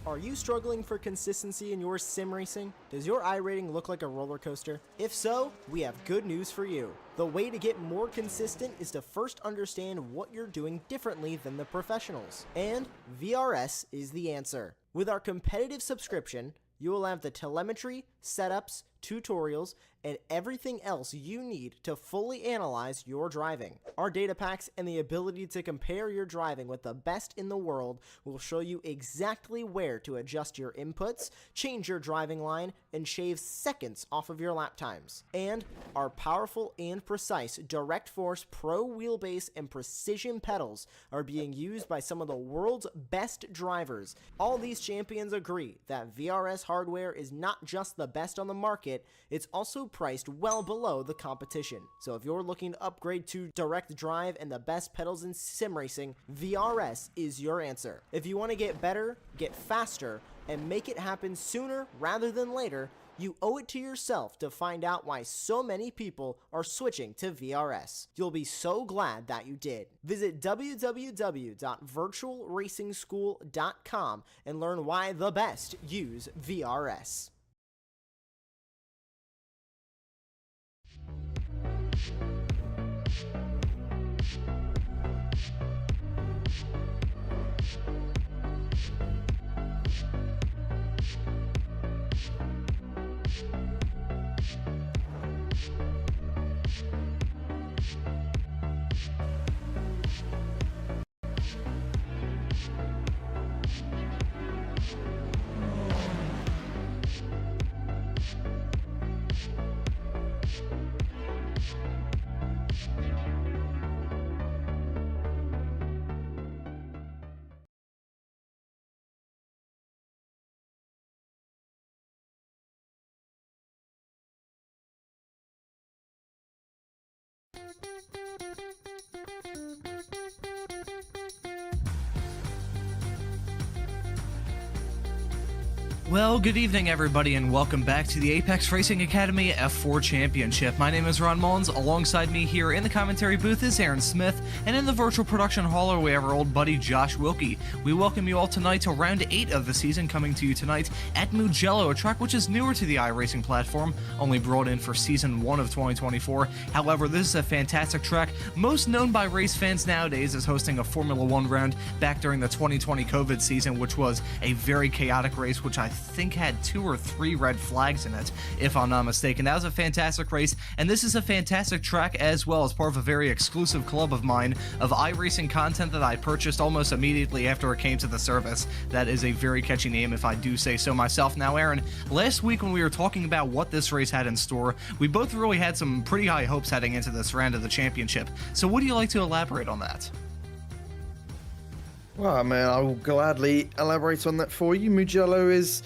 Are you struggling for consistency in your sim racing? Does your iRating look like a roller coaster? If so, we have good news for you. The way to get more consistent is to first understand what you're doing differently than the professionals. And VRS is the answer. With our competitive subscription, you will have the telemetry, setups, tutorials, and everything else you need to fully analyze your driving. Our data packs and the ability to compare your driving with the best in the world will show you exactly where to adjust your inputs, change your driving line, and shave seconds off of your lap times. And our powerful and precise Direct Force Pro wheelbase and precision pedals are being used by some of the world's best drivers. All these champions agree that VRS hardware is not just the best on the market, it's also priced well below the competition. So if you're looking to upgrade to direct drive and the best pedals in sim racing, VRS is your answer. If you want to get better, get faster, and make it happen sooner rather than later, you owe it to yourself to find out why so many people are switching to VRS. You'll be so glad that you did. Visit www.virtualracingschool.com and learn why the best use VRS. Well, good evening, everybody, and welcome back to the Apex Racing Academy F4 Championship. My name is Ron Mullins. Alongside me here in the commentary booth is Aaron Smith, and in the virtual production hall we have our old buddy Josh Wilkie. We welcome you all tonight to round 8 of the season, coming to you tonight at Mugello, a track which is newer to the iRacing platform, only brought in for Season 1 of 2024. However, this is a fantastic track, most known by race fans nowadays as hosting a Formula 1 round back during the 2020 COVID season, which was a very chaotic race, which I think had 2 or 3 red flags in it, if I'm not mistaken. That was a fantastic race, and this is a fantastic track as well, as part of a very exclusive club of mine of iRacing content that I purchased almost immediately after it came to the service. That is a very catchy name, if I do say so myself. Now, Aaron, last week when we were talking about what this race had in store, we both really had some pretty high hopes heading into this round of the championship. So would you like to elaborate on that? Well, I mean, I will gladly elaborate on that for you. Mugello is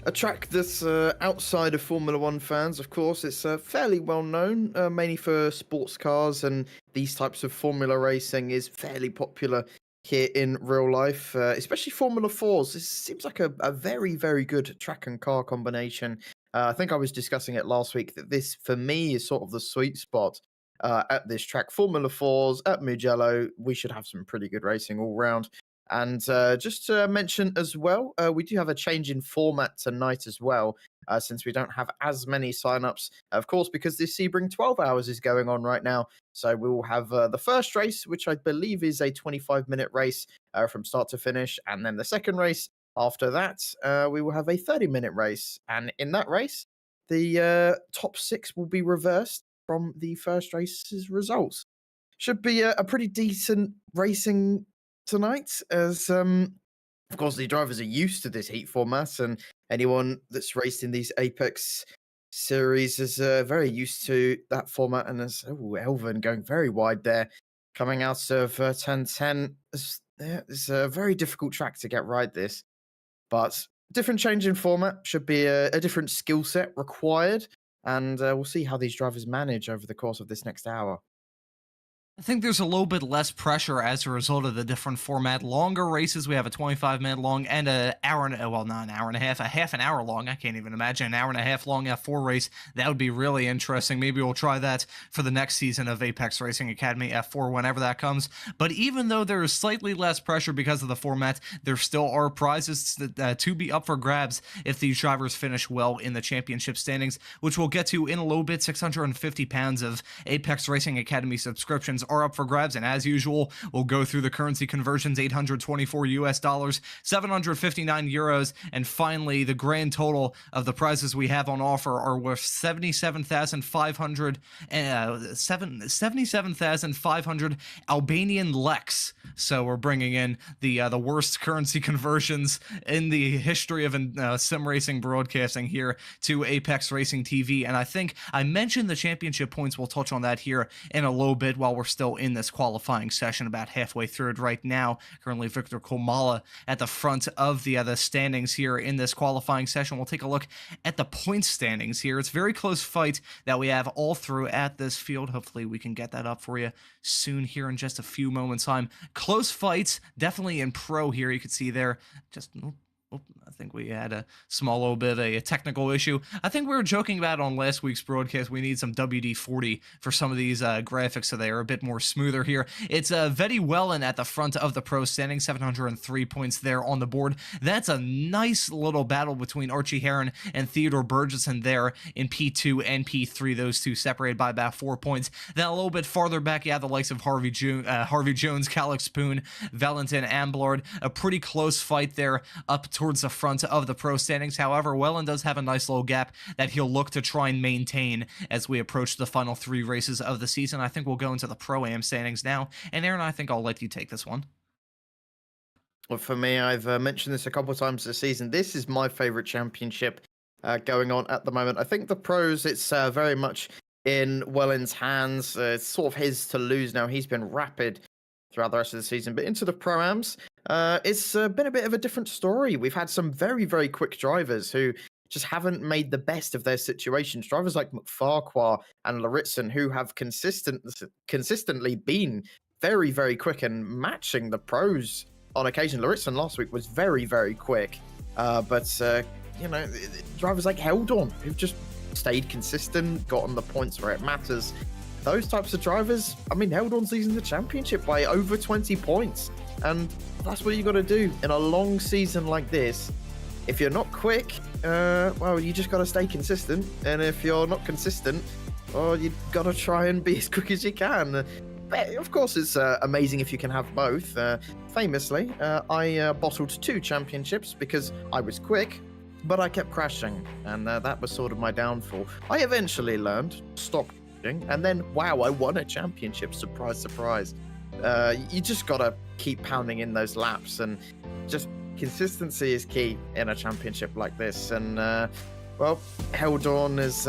a track that's outside of Formula 1 fans, of course. It's fairly well known, mainly for sports cars, and these types of Formula racing is fairly popular here in real life, especially Formula 4s. This seems like a very, very good track and car combination. I think I was discussing it last week that this, for me, is sort of the sweet spot at this track. Formula 4s at Mugello, we should have some pretty good racing all round. And just to mention as well, we do have a change in format tonight as well, since we don't have as many signups, of course, because this Sebring 12 hours is going on right now. So we will have the first race, which I believe is a 25-minute race from start to finish. And then the second race after that, we will have a 30-minute race. And in that race, the top 6 will be reversed from the first race's results. Should be a pretty decent racing tonight, as of course the drivers are used to this heat format, and anyone that's raced in these Apex series is very used to that format. And as Elvin going very wide there, coming out of 10-10, it's a very difficult track to get right, this, but different change in format, should be a different skill set required, and we'll see how these drivers manage over the course of this next hour. I think there's a little bit less pressure as a result of the different format. Longer races, we have a 25-minute long and well, not an hour and a half, a half an hour long. I can't even imagine an hour and a half long F4 race. That would be really interesting. Maybe we'll try that for the next season of Apex Racing Academy F4 whenever that comes. But even though there is slightly less pressure because of the format, there still are prizes to be up for grabs if these drivers finish well in the championship standings, which we'll get to in a little bit. 650 pounds of Apex Racing Academy subscriptions are up for grabs, and as usual, we'll go through the currency conversions: 824 US dollars, 759 euros, and finally the grand total of the prizes we have on offer are worth 77,500 Albanian leks. So we're bringing in the worst currency conversions in the history of sim racing broadcasting here to Apex Racing TV. And I think I mentioned the championship points. We'll touch on that here in a little bit while we're still in this qualifying session, about halfway through it right now. Currently Victor Komala at the front of the standings here in this qualifying session. We'll take a look at the point standings here. It's a very close fight that we have all through at this field. Hopefully we can get that up for you soon here in just a few moments time. Close fights definitely in pro here. You can see there just I think we had a small little bit of a technical issue. I think we were joking about on last week's broadcast. We need some WD-40 for some of these graphics so they are a bit more smoother here. It's Vetty Wellen at the front of the pro standing, 703 points there on the board. That's a nice little battle between Archie Heron and Theodore Burgesson there in P2 and P3. Those two separated by about 4 points. Then a little bit farther back, you have the likes of Harvey Jones, Calix Poon, Valentin Amblard. A pretty close fight there up towards the front of the pro standings. However, Wellen does have a nice little gap that he'll look to try and maintain as we approach the final 3 races of the season. I think we'll go into the Pro-Am standings now. And Aaron, I think I'll let you take this one. Well, for me, I've mentioned this a couple of times this season. This is my favorite championship going on at the moment. I think the pros, it's very much in Wellen's hands. It's sort of his to lose now. He's been rapid throughout the rest of the season. But into the Pro-Ams, it's been a bit of a different story. We've had some very, very quick drivers who just haven't made the best of their situations. Drivers like McFarquhar and Laritson, who have consistently been very, very quick and matching the pros on occasion. Laritson last week was very, very quick. But drivers like Heldon, who've just stayed consistent, gotten the points where it matters. Those types of drivers, I mean, Heldon's leading the championship by over 20 points. And that's what you got to do in a long season like this. If you're not quick, well, you just got to stay consistent. And if you're not consistent, well, you got to try and be as quick as you can. But of course, it's amazing if you can have both. Famously, I bottled 2 championships because I was quick, but I kept crashing. And that was sort of my downfall. I eventually learned to stop crashing. And then, wow, I won a championship. Surprise, surprise. You just got to keep pounding in those laps, and just consistency is key in a championship like this. And well, Heldon's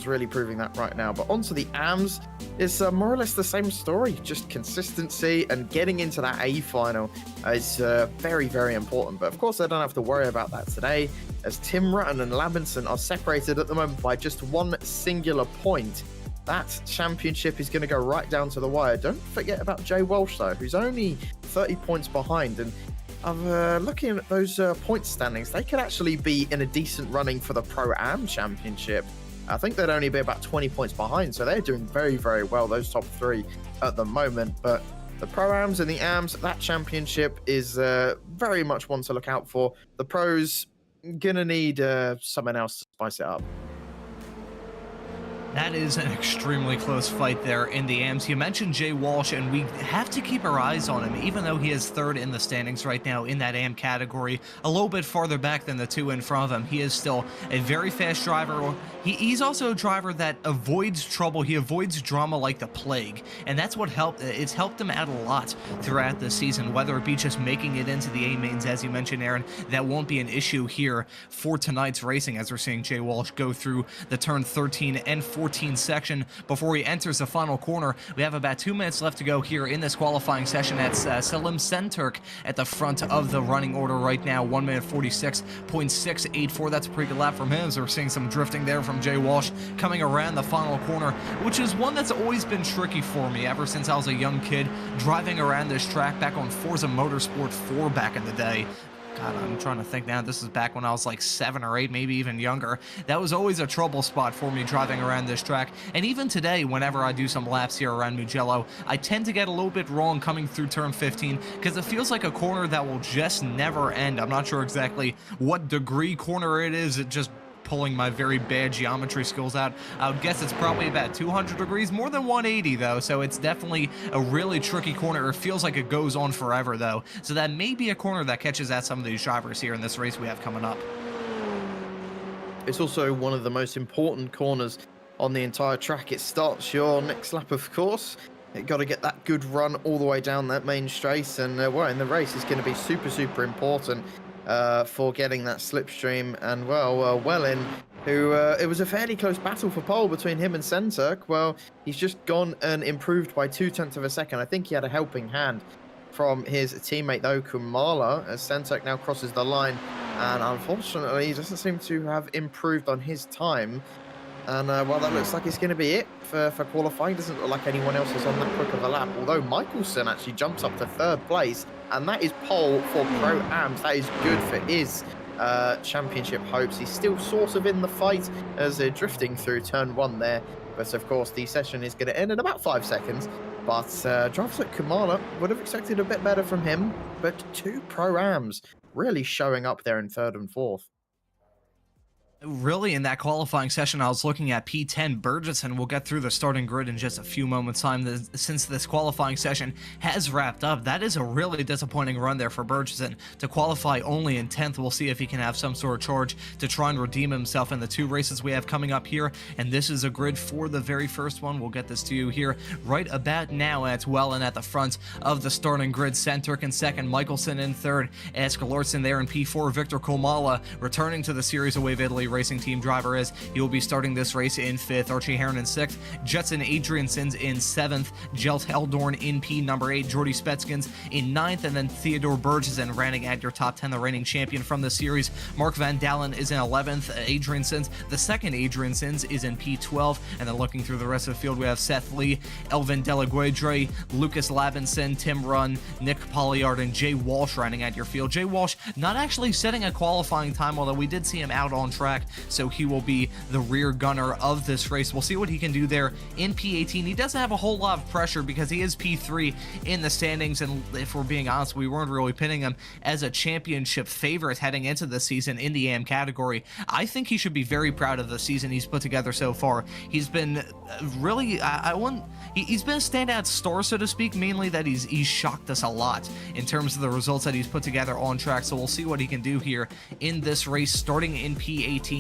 really proving that right now. But onto the AMs, it's more or less the same story. Just consistency and getting into that A final is very, very important. But of course, I don't have to worry about that today, as Tim Rutten and Labinson are separated at the moment by just 1 singular point. That championship is going to go right down to the wire. Don't forget about Jay Walsh, though, who's only 30 points behind. And I'm looking at those point standings. They could actually be in a decent running for the Pro-Am Championship. I think they'd only be about 20 points behind, so they're doing very, very well, those top 3 at the moment. But the Pro-Ams and the AMs, that championship is very much one to look out for. The pros going to need someone else to spice it up. That is an extremely close fight there in the AMs. You mentioned Jay Walsh, and we have to keep our eyes on him, even though he is 3rd in the standings right now in that AM category, a little bit farther back than the 2 in front of him. He is still a very fast driver. He's also a driver that avoids trouble. He avoids drama like the plague, and that's what it's helped him out a lot throughout the season, whether it be just making it into the A mains, as you mentioned, Aaron. That won't be an issue here for tonight's racing, as we're seeing Jay Walsh go through the turn 13 and 14 14 section before he enters the final corner. We have about 2 minutes left to go here in this qualifying session. That's Selim Senturk at the front of the running order right now, 1 minute 46.684. That's a pretty good lap from him, so we're seeing some drifting there from Jay Walsh coming around the final corner, which is one that's always been tricky for me ever since I was a young kid driving around this track back on Forza Motorsport 4 back in the day. God, I'm trying to think now. This is back when I was like 7 or 8, maybe even younger. That was always a trouble spot for me driving around this track. And even today, whenever I do some laps here around Mugello, I tend to get a little bit wrong coming through turn 15 because it feels like a corner that will just never end. I'm not sure exactly what degree corner it is. It just pulling my very bad geometry skills out. I would guess it's probably about 200 degrees, more than 180 though, so it's definitely a really tricky corner. It feels like it goes on forever though, so that may be a corner that catches at some of these drivers here in this race we have coming up. It's also one of the most important corners on the entire track. It starts your next lap, of course. It got to get that good run all the way down that main straight, and well, in the race it's going to be super important for getting that slipstream. And well, Wellin, who it was a fairly close battle for pole between him and Senturk. Well, he's just gone and improved by 0.2 of a second. I think he had a helping hand from his teammate though, Kumala, as Senturk now crosses the line, and unfortunately he doesn't seem to have improved on his time. And well, that looks like it's going to be it for qualifying. Doesn't look like anyone else is on that quick of a lap, although Michelson actually jumps up to 3rd place, and that is pole for Pro-Ams. That is good for his championship hopes. He's still sort of in the fight as they're drifting through turn 1 there, but of course the session is going to end in about 5 seconds. But drivers like Kumala would have expected a bit better from him, but 2 Pro-Ams really showing up there in 3rd and 4th. Really, in that qualifying session, I was looking at P10 Burgesson. We'll get through the starting grid in just a few moments' time. Since this qualifying session has wrapped up, that is a really disappointing run there for Burgesson. To qualify only in 10th, we'll see if he can have some sort of charge to try and redeem himself in the 2 races we have coming up here. And this is a grid for the very first one. We'll get this to you here right about now as well. And at the front of the starting grid, Senturk in 2nd, Michelson in 3rd, Asker Lortzen there in P4, Victor Komala returning to the Series of Wave Italy Racing Team driver is. He will be starting this race in 5th, Archie Heron in 6th, Jetson Adriansons in 7th, Jelt Heldorn in P number 8, Jordy Spetskins in 9th, and then Theodore Burgesson rounding at your top 10, the reigning champion from the series. Mark Van Dalen is in 11th, Adriansons, the second Adriansons is in P12, and then looking through the rest of the field, we have Seth Lee, Elvin Delaguedre, Lucas Labinson, Tim Runn, Nick Polliard, and Jay Walsh rounding at your field. Jay Walsh not actually setting a qualifying time, although we did see him out on track, so he will be the rear gunner of this race. We'll see what he can do there in P18. He doesn't have a whole lot of pressure because he is P3 in the standings, and if we're being honest, we weren't really pinning him as a championship favorite heading into the season in the AM category. I think he should be very proud of the season he's put together so far. He's been really, he's been a standout star, so to speak, mainly that he's shocked us a lot in terms of the results that he's put together on track, so we'll see what he can do here in this race starting in P18.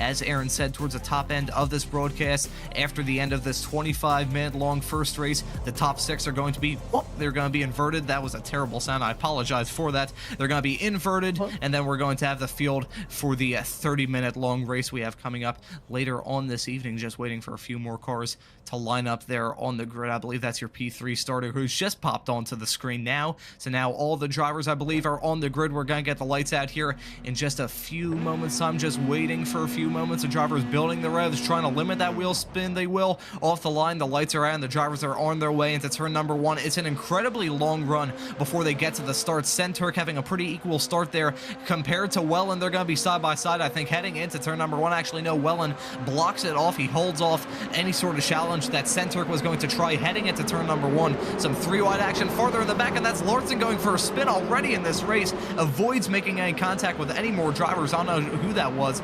As Aaron said, towards the top end of this broadcast, after the end of this 25-minute long first race, the top 6 are going to be, they're going to be inverted. That was a terrible sound. I apologize for that. They're going to be inverted, and then we're going to have the field for the 30-minute long race we have coming up later on this evening. Just waiting for a few more cars to line up there on the grid. I believe that's your P3 starter who's just popped onto the screen now. So now all the drivers, I believe, are on the grid. We're going to get the lights out here in just a few moments. I'm just waiting for a few moments. The drivers building the revs, trying to limit that wheel spin. They will. Off the line, the lights are out, and the drivers are on their way into turn number 1. It's an incredibly long run before they get to the start. Senturk having a pretty equal start there compared to Wellen. They're going to be side by side, I think, heading into turn number 1. Actually, no, Wellen blocks it off. He holds off any sort of challenge that Senturk was going to try heading into turn number 1. Some 3-wide action farther in the back, and that's Lortzen going for a spin already in this race. Avoids making any contact with any more drivers. I don't know who that was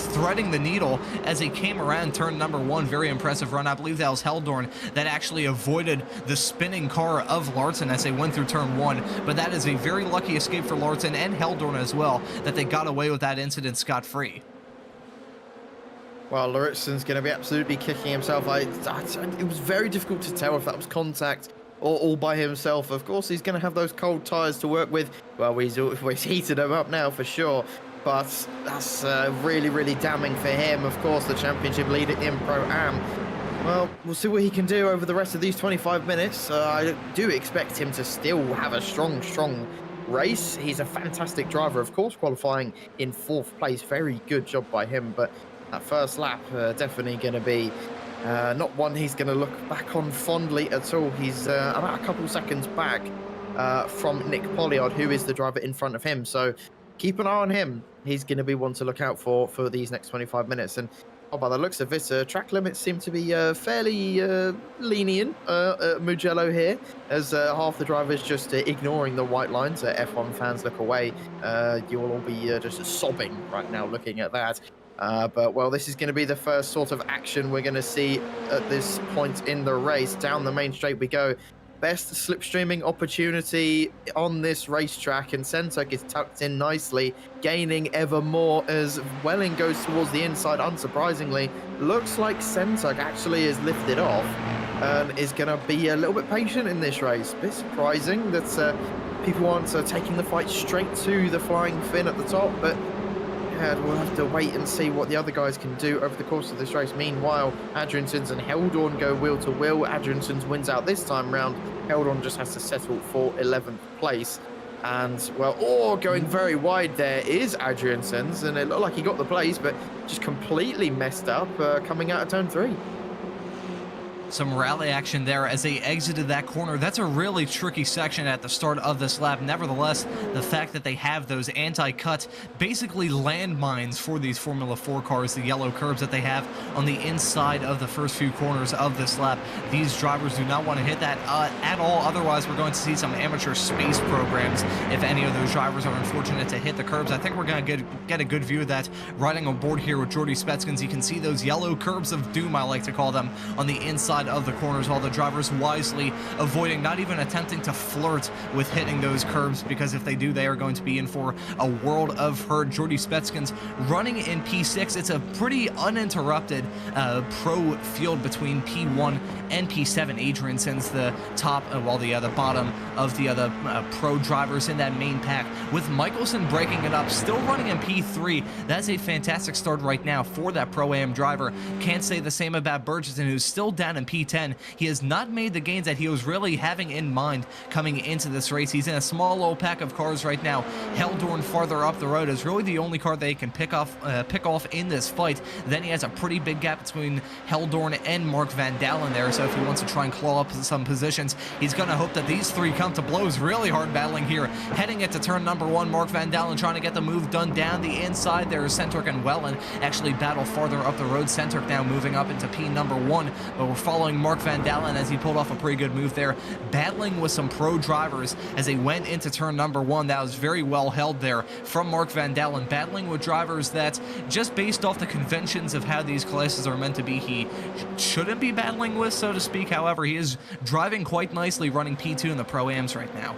threading the needle as he came around turn number 1. Very impressive run. I believe that was Heldorn that actually avoided the spinning car of Lortzen as they went through turn 1. But that is a very lucky escape for Lortzen and Heldorn as well, that they got away with that incident scot-free. Well, Lauritsen's going to be absolutely kicking himself. It was very difficult to tell if that was contact or all by himself. Of course, he's going to have those cold tyres to work with. Well, he's heated them up now for sure. but that's really, really damning for him. Of course, the championship leader in Pro-Am. Well, we'll see what he can do over the rest of these 25 minutes. I do expect him to still have a strong race. He's a fantastic driver, of course, qualifying in 4th place. Very good job by him, but that first lap definitely going to be not one he's going to look back on fondly at all. He's about a couple seconds back from Nick Polliard, who is the driver in front of him. So keep an eye on him. He's going to be one to look out for these next 25 minutes. And by the looks of it, track limits seem to be fairly lenient at Mugello here, as half the drivers just ignoring the white lines. F1 fans look away. You'll all be just sobbing right now looking at that. But, well, this is going to be the first sort of action we're going to see at this point in the race. Down the main straight we go. Best slipstreaming opportunity on this racetrack, and Sentuk is tucked in nicely, gaining ever more as Welling goes towards the inside. Unsurprisingly, looks like Sentuk actually is lifted off and is going to be a little bit patient in this race. A bit surprising that people aren't taking the fight straight to the flying fin at the top, but we'll have to wait and see what the other guys can do over the course of this race. Meanwhile, Adriansons and Heldorn go wheel to wheel. Adriansons wins out this time round. Heldorn just has to settle for 11th place. And, well, going very wide there is Adriansons, and it looked like he got the place, but just completely messed up coming out of turn 3. Some rally action there as they exited that corner. That's a really tricky section at the start of this lap. Nevertheless, the fact that they have those anti-cut, basically landmines for these Formula 4 cars, the yellow curbs that they have on the inside of the first few corners of this lap, these drivers do not want to hit that at all. Otherwise, we're going to see some amateur space programs if any of those drivers are unfortunate to hit the curbs. I think we're going to get a good view of that riding on board here with Jordy Spetskins. You can see those yellow curbs of doom, I like to call them, on the inside of the corners, while the drivers wisely avoiding, not even attempting to flirt with hitting those curbs, because if they do, they are going to be in for a world of hurt. Jordy Spetskins running in P6. It's a pretty uninterrupted pro field between P1 and P7. Adrianson's the top, while the bottom of the other pro drivers in that main pack, with Michelson breaking it up, still running in P3. That's a fantastic start right now for that Pro-Am driver. Can't say the same about Burgesson, who's still down in P10. He has not made the gains that he was really having in mind coming into this race. He's in a small low pack of cars right now. Heldorn farther up the road is really the only car they can pick off in this fight. Then he has a pretty big gap between Heldorn and Mark Van Dalen there, so if he wants to try and claw up some positions, he's going to hope that these three come to blows. Really hard battling here. Heading into turn number 1, Mark Van Dalen trying to get the move done down the inside. There's Senturk and Wellen actually battle farther up the road. Senturk now moving up into P number 1, but we're following Mark Van Dalen as he pulled off a pretty good move there, battling with some pro drivers as they went into turn number 1. That was very well held there from Mark Van Dalen, battling with drivers that, just based off the conventions of how these classes are meant to be, he shouldn't be battling with, so to speak. However, he is driving quite nicely, running P2 in the Pro-Ams right now.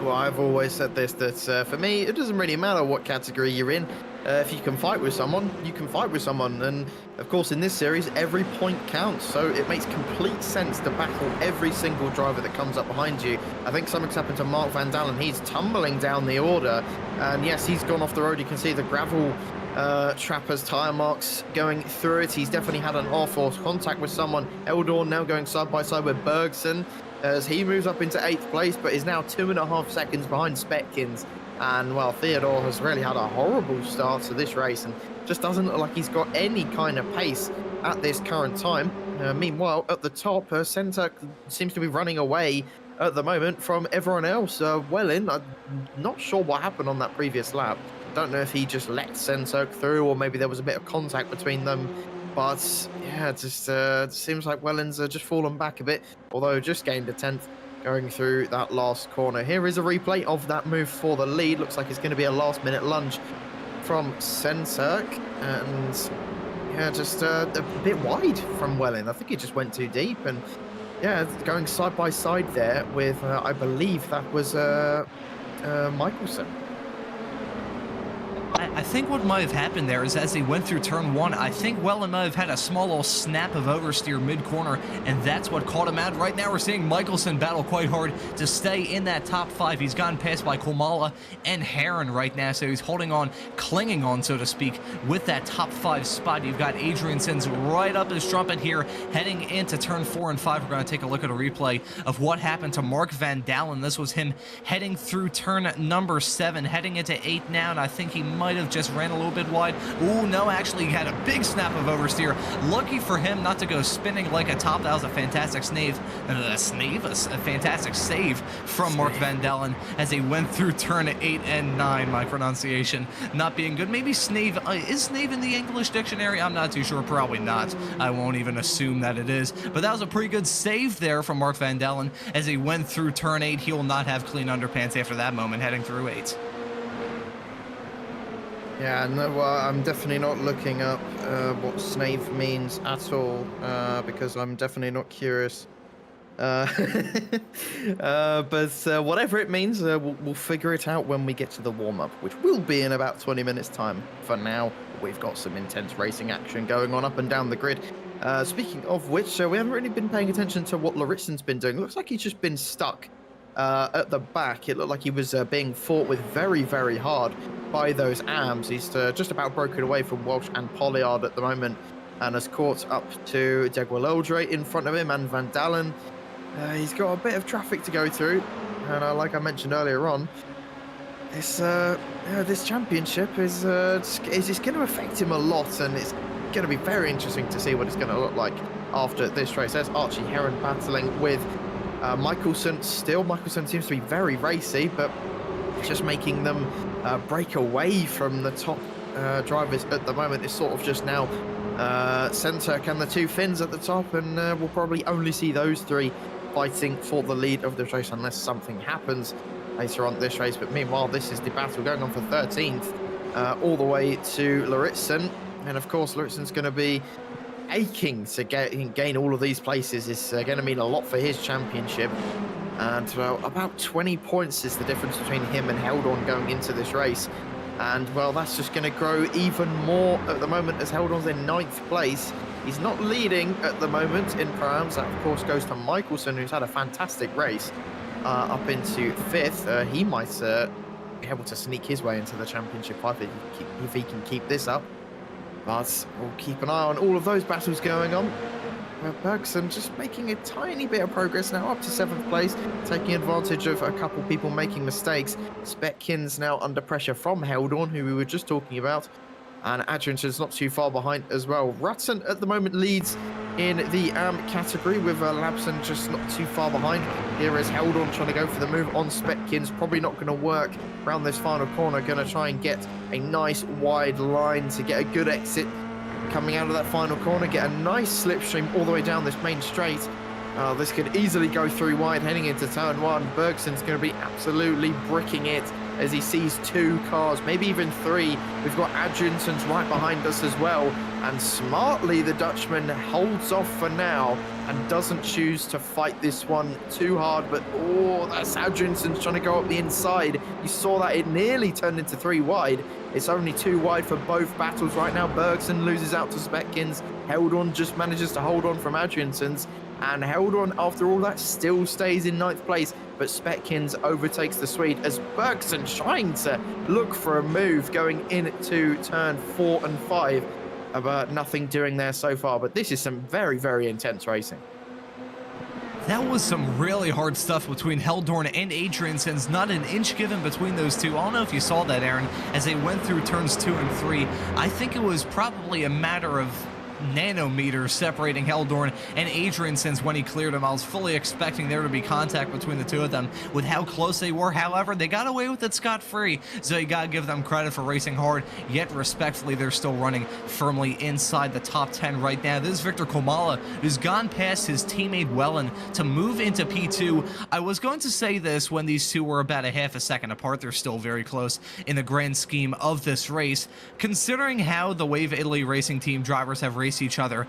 Well, I've always said this, that for me, it doesn't really matter what category you're in. If you can fight with someone, you can fight with someone. And, of course, in this series, every point counts. So it makes complete sense to battle every single driver that comes up behind you. I think something's happened to Mark Van Dalen. He's tumbling down the order. And, yes, he's gone off the road. You can see the gravel Trapper's tyre marks going through it. He's definitely had an off-force contact with someone. Eldorn now going side by side with Bergson as he moves up into 8th place, but is now 2.5 seconds behind Spetkins. And, well, Theodore has really had a horrible start to this race and just doesn't look like he's got any kind of pace at this current time. Meanwhile, at the top, Senturk seems to be running away at the moment from everyone else. Wellin, I'm not sure what happened on that previous lap. Don't know if he just let Senturk through, or maybe there was a bit of contact between them. But, yeah, it just seems like Wellin's just fallen back a bit, although just gained a 10th going through that last corner. Here is a replay of that move for the lead. Looks like it's going to be a last-minute lunge from Senturk. And, yeah, just a bit wide from Wellin. I think he just went too deep. And, yeah, going side by side there with, I believe that was Michelson. I think what might have happened there is as they went through turn 1, I think Wellen might have had a small little snap of oversteer mid-corner, and that's what caught him out. Right now we're seeing Michelson battle quite hard to stay in that top 5. He's gotten passed by Komala and Heron right now, so he's holding on, clinging on, so to speak, with that top 5 spot. You've got Adrianson's right up his trumpet here, heading into turn 4 and 5. We're going to take a look at a replay of what happened to Mark Van Dalen. This was him heading through turn number 7, heading into 8 now, and I think he might have just ran a little bit wide. Ooh, no, actually he had a big snap of oversteer. Lucky for him not to go spinning like a top. That was a fantastic a fantastic save from Mark Van Dalen as he went through turn 8 and 9. My pronunciation not being good. Maybe snave, is snave in the English dictionary? I'm not too sure, probably not. I won't even assume that it is, but that was a pretty good save there from Mark Van Dalen as he went through turn 8. He will not have clean underpants after that moment heading through 8. Yeah, no, I'm definitely not looking up what snave means at all, because I'm definitely not curious. But whatever it means, we'll figure it out when we get to the warm-up, which will be in about 20 minutes' time. For now, we've got some intense racing action going on up and down the grid. Speaking of which, we haven't really been paying attention to what Laritsen's been doing. Looks like he's just been stuck at the back. It looked like he was being fought with very, very hard by those AMs. He's just about broken away from Walsh and Polliard at the moment and has caught up to Deguileldre in front of him and Van Dalen. He's got a bit of traffic to go through, and like I mentioned earlier on, this championship is going to affect him a lot, and it's going to be very interesting to see what it's going to look like after this race. There's Archie Heron battling with Michelson still. Michelson seems to be very racy, but just making them break away from the top drivers at the moment. It's sort of just now Centurk and the two Finns at the top, and we'll probably only see those three fighting for the lead of this race unless something happens later on this race. But meanwhile, this is the battle going on for 13th all the way to Laritsen, and of course Laritsen's going to be aching to gain all of these places. It's going to mean a lot for his championship, and well, about 20 points is the difference between him and Heldorn going into this race. And well, that's just going to grow even more at the moment as Heldorn's in 9th place. He's not leading at the moment in Pro-Ams. That of course goes to Michelson, who's had a fantastic race up into 5th. He might be able to sneak his way into the championship if he can keep this up. But we'll keep an eye on all of those battles going on. Bergson just making a tiny bit of progress now, up to 7th place, taking advantage of a couple people making mistakes. Spetkins now under pressure from Heldorn, who we were just talking about, and Adriansen's not too far behind as well. Rutson at the moment leads in the AM category, with Labson just not too far behind. Here is Heldorn trying to go for the move on Spetkins, probably not going to work around this final corner. Going to try and get a nice wide line to get a good exit coming out of that final corner, get a nice slipstream all the way down this main straight. This could easily go through wide heading into turn 1. Bergson's going to be absolutely bricking it as he sees 2 cars, maybe even 3. We've got Adriansen's right behind us as well, and smartly the Dutchman holds off for now and doesn't choose to fight this one too hard. But oh, that's Adriansen's trying to go up the inside. You saw that it nearly turned into 3 wide. It's only 2 wide for both battles right now. Bergson loses out to Spetkins. Heldorn just manages to hold on from Adriansen's, and Heldorn, after all that, still stays in 9th place. But Spetkins overtakes the Swede as Bergson trying to look for a move going into turn 4 and 5. But nothing doing there so far. But this is some very, very intense racing. That was some really hard stuff between Heldorn and Adriansen's. Not an inch given between those two. I don't know if you saw that, Aaron, as they went through turns 2 and 3. I think it was probably a matter of nanometers separating Heldorn and Adriansen's when he cleared him. I was fully expecting there to be contact between the two of them with how close they were. However, they got away with it scot-free, so you gotta give them credit for racing hard, yet respectfully they're still running firmly inside the top 10 right now. This is Victor Komala, who's gone past his teammate Wellen to move into P2. I was going to say this when these two were about a half a second apart. They're still very close in the grand scheme of this race. Considering how the Wave Italy racing team drivers have raced race each other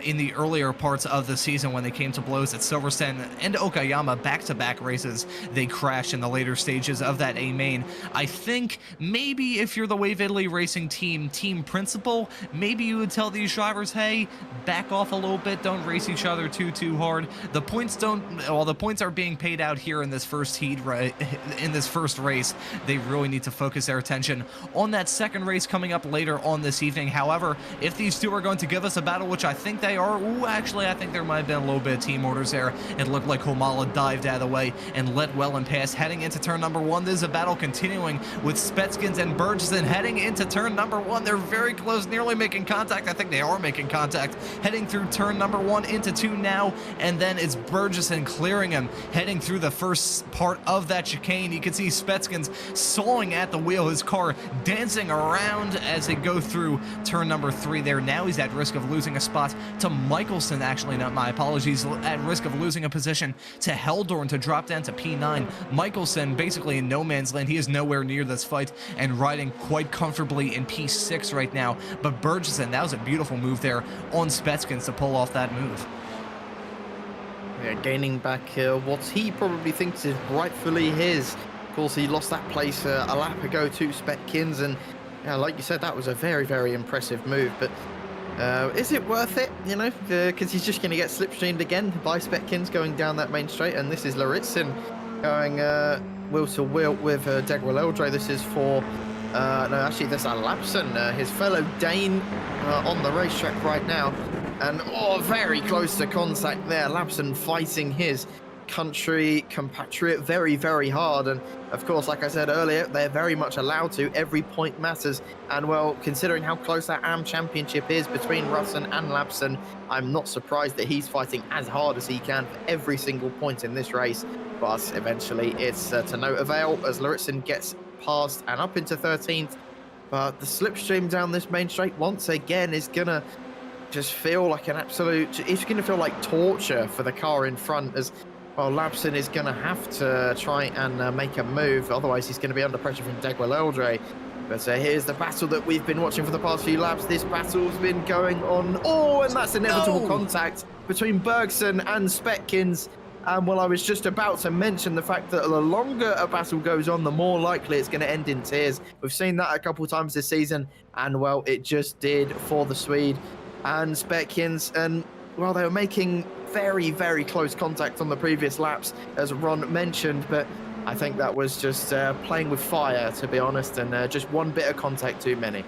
in the earlier parts of the season when they came to blows at Silverstone and Okayama, back-to-back races. They crashed in the later stages of that A main. I think maybe if you're the Wave Italy Racing team principal, maybe you would tell these drivers, hey, back off a little bit, don't race each other too hard. The points are being paid out here in this first heat, right? In this first race, they really need to focus their attention on that second race coming up later on this evening. However, if these two are going to give us a battle, which I think they are, actually, I think there might have been a little bit of team orders there. It looked like Homala dived out of the way and let Wellen pass. Heading into turn number 1, there's a battle continuing with Spetskins and Burgess heading into turn number 1. They're very close, nearly making contact. I think they are making contact. Heading through turn number 1 into 2 now, and then it's Burgesson clearing him, heading through the first part of that chicane. You can see Spetskins sawing at the wheel, his car dancing around as they go through turn number 3 there. Now he's at risk of losing a spot to Michelson, actually, not my apologies, at risk of losing a position to Heldorn to drop down to P9. Michelson basically in no man's land. He is nowhere near this fight and riding quite comfortably in P6 right now. But Burgesson, that was a beautiful move there on Spetskins to pull off that move. Yeah, gaining back what he probably thinks is rightfully his. Of course, he lost that place a lap ago to Spetkins, and like you said, that was a very impressive move. But is it worth it, you know, because he's just going to get slipstreamed again by Spetkins going down that main straight, and this is Lauritsen going wheel to wheel with Deguel Eldre. This is for no, actually this is Lapson, his fellow Dane, on the racetrack right now, and very close to contact there. Lapson fighting his country compatriot very hard, and of course, like I said earlier, they're very much allowed to. Every point matters, and well, considering how close that AM championship is between Russen and Lapson, I'm not surprised that he's fighting as hard as he can for every single point in this race. But eventually it's to no avail as Lauritsen gets past and up into 13th. But the slipstream down this main straight once again is gonna just feel like an absolute, it's gonna feel like torture for the car in front, as well, Lapson is going to have to try and make a move, otherwise he's going to be under pressure from Deguel Eldre. But here's the battle that we've been watching for the past few laps. This battle's been going on. And that's inevitable contact between Bergson and Spetkins. And well, I was just about to mention the fact that the longer a battle goes on, the more likely it's going to end in tears. We've seen that a couple times this season, and well, it just did for the Swede and Spetkins. And well, they were making very close contact on the previous laps, as Ron mentioned, but I think that was just playing with fire, to be honest, and just one bit of contact too many.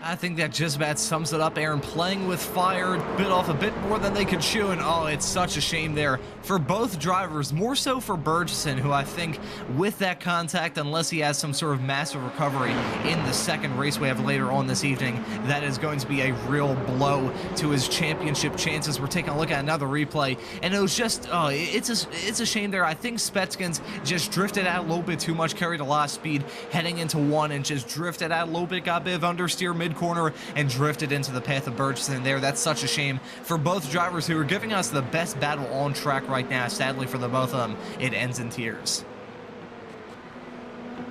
I think that just about sums it up, Aaron. Playing with fire, bit off a bit more than they could chew, and it's such a shame there for both drivers, more so for Burgesson, who I think with that contact, unless he has some sort of massive recovery in the second race we have later on this evening, that is going to be a real blow to his championship chances. We're taking a look at another replay, and it was just, it's a shame there. I think Spetskins just drifted out a little bit too much, carried a lot of speed heading into 1, and just drifted out a little bit, got a bit of understeer mid-corner, and drifted into the path of Burgesson there. That's such a shame for both drivers who are giving us the best battle on track right now. Sadly for the both of them, it ends in tears.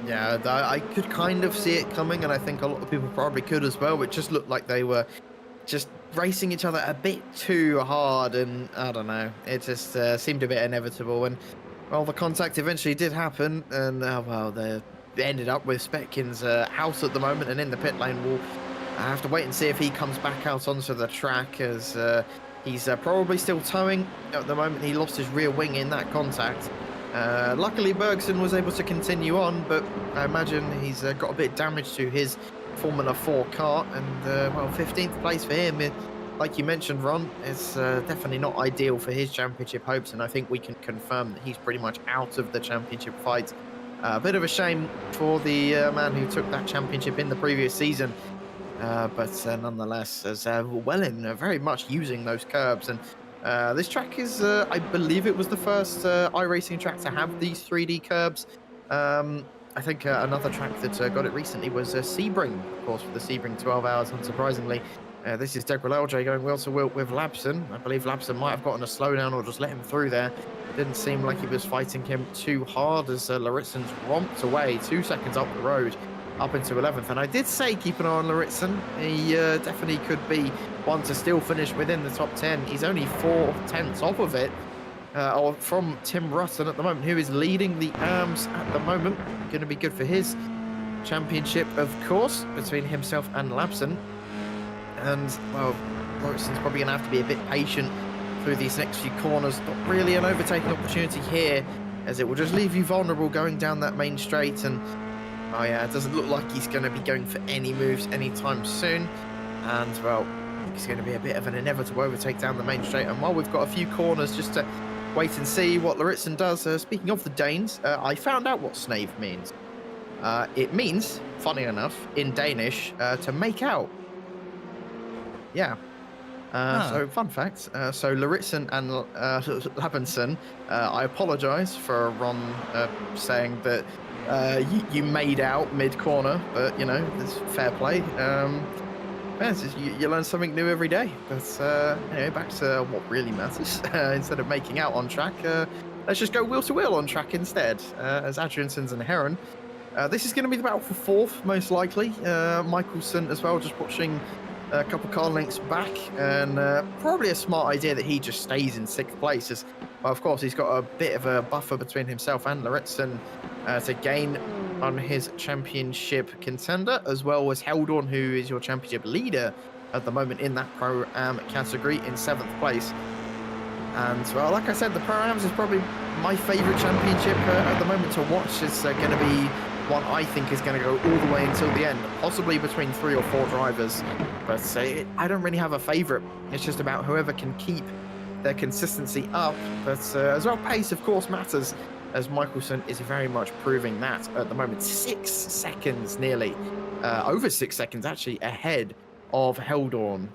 Yeah, I could kind of see it coming, and I think a lot of people probably could as well. It just looked like they were just racing each other a bit too hard, and I don't know, it just seemed a bit inevitable. And well, the contact eventually did happen, and well, they ended up with Spetkins out at the moment and in the pit lane. We'll have to wait and see if he comes back out onto the track, as he's probably still towing at the moment. He lost his rear wing in that contact. Luckily, Bergson was able to continue on, but I imagine he's got a bit of damage to his Formula 4 car, and well, 15th place for him, like you mentioned, Ron, is definitely not ideal for his championship hopes, and I think we can confirm that he's pretty much out of the championship fight. A bit of a shame for the man who took that championship in the previous season, but nonetheless, as Wellen very much using those curbs, and this track is, I believe it was the first iRacing track to have these 3D curbs. I think another track that got it recently was Sebring, of course, for the Sebring 12 hours, unsurprisingly. This is Deguel Eldre going wheel to wheel with Lapson. I believe Lapson might have gotten a slowdown or just let him through there. Didn't seem like he was fighting him too hard, as Lauritsen's romped away 2 seconds up the road up into 11th. And I did say keep an eye on Lauritsen. He definitely could be one to still finish within the top 10. He's only 4/10 off of it, or from Tim Rutten at the moment, who is leading the ARMS at the moment. Going to be good for his championship, of course, between himself and Labson. And, well, Lauritsen's probably going to have to be a bit patient through these next few corners. Not really an overtaking opportunity here, as it will just leave you vulnerable going down that main straight. And, oh yeah, it doesn't look like he's going to be going for any moves anytime soon. And, well, it's going to be a bit of an inevitable overtake down the main straight. And while we've got a few corners just to wait and see what Lauritsen does, speaking of the Danes, I found out what Snave means. It means, funny enough, in Danish, to make out. Yeah. So, fun fact. So, Lauritsen and Labenson, I apologise for Ron saying that you made out mid-corner, but, you know, it's fair play. You learn something new every day. But, anyway, back to what really matters. Instead of making out on track, let's just go wheel-to-wheel on track instead, as Adriansons and Heron. This is going to be the battle for fourth, most likely. Michelson as well, just watching a couple car lengths back, and probably a smart idea that he just stays in 6th place. As, well, of course, he's got a bit of a buffer between himself and Lauritsen to gain on his championship contender, as well as Heldorn, who is your championship leader at the moment in that Pro-Am category, in 7th place. And, well, like I said, the Pro-Ams is probably my favourite championship at the moment to watch. It's going to be one I think is going to go all the way until the end, possibly between 3 or 4 drivers. But I don't really have a favourite. It's just about whoever can keep their consistency up. But as well, pace, of course, matters, as Michelson is very much proving that at the moment. 6 seconds nearly, over 6 seconds actually, ahead of Heldorn.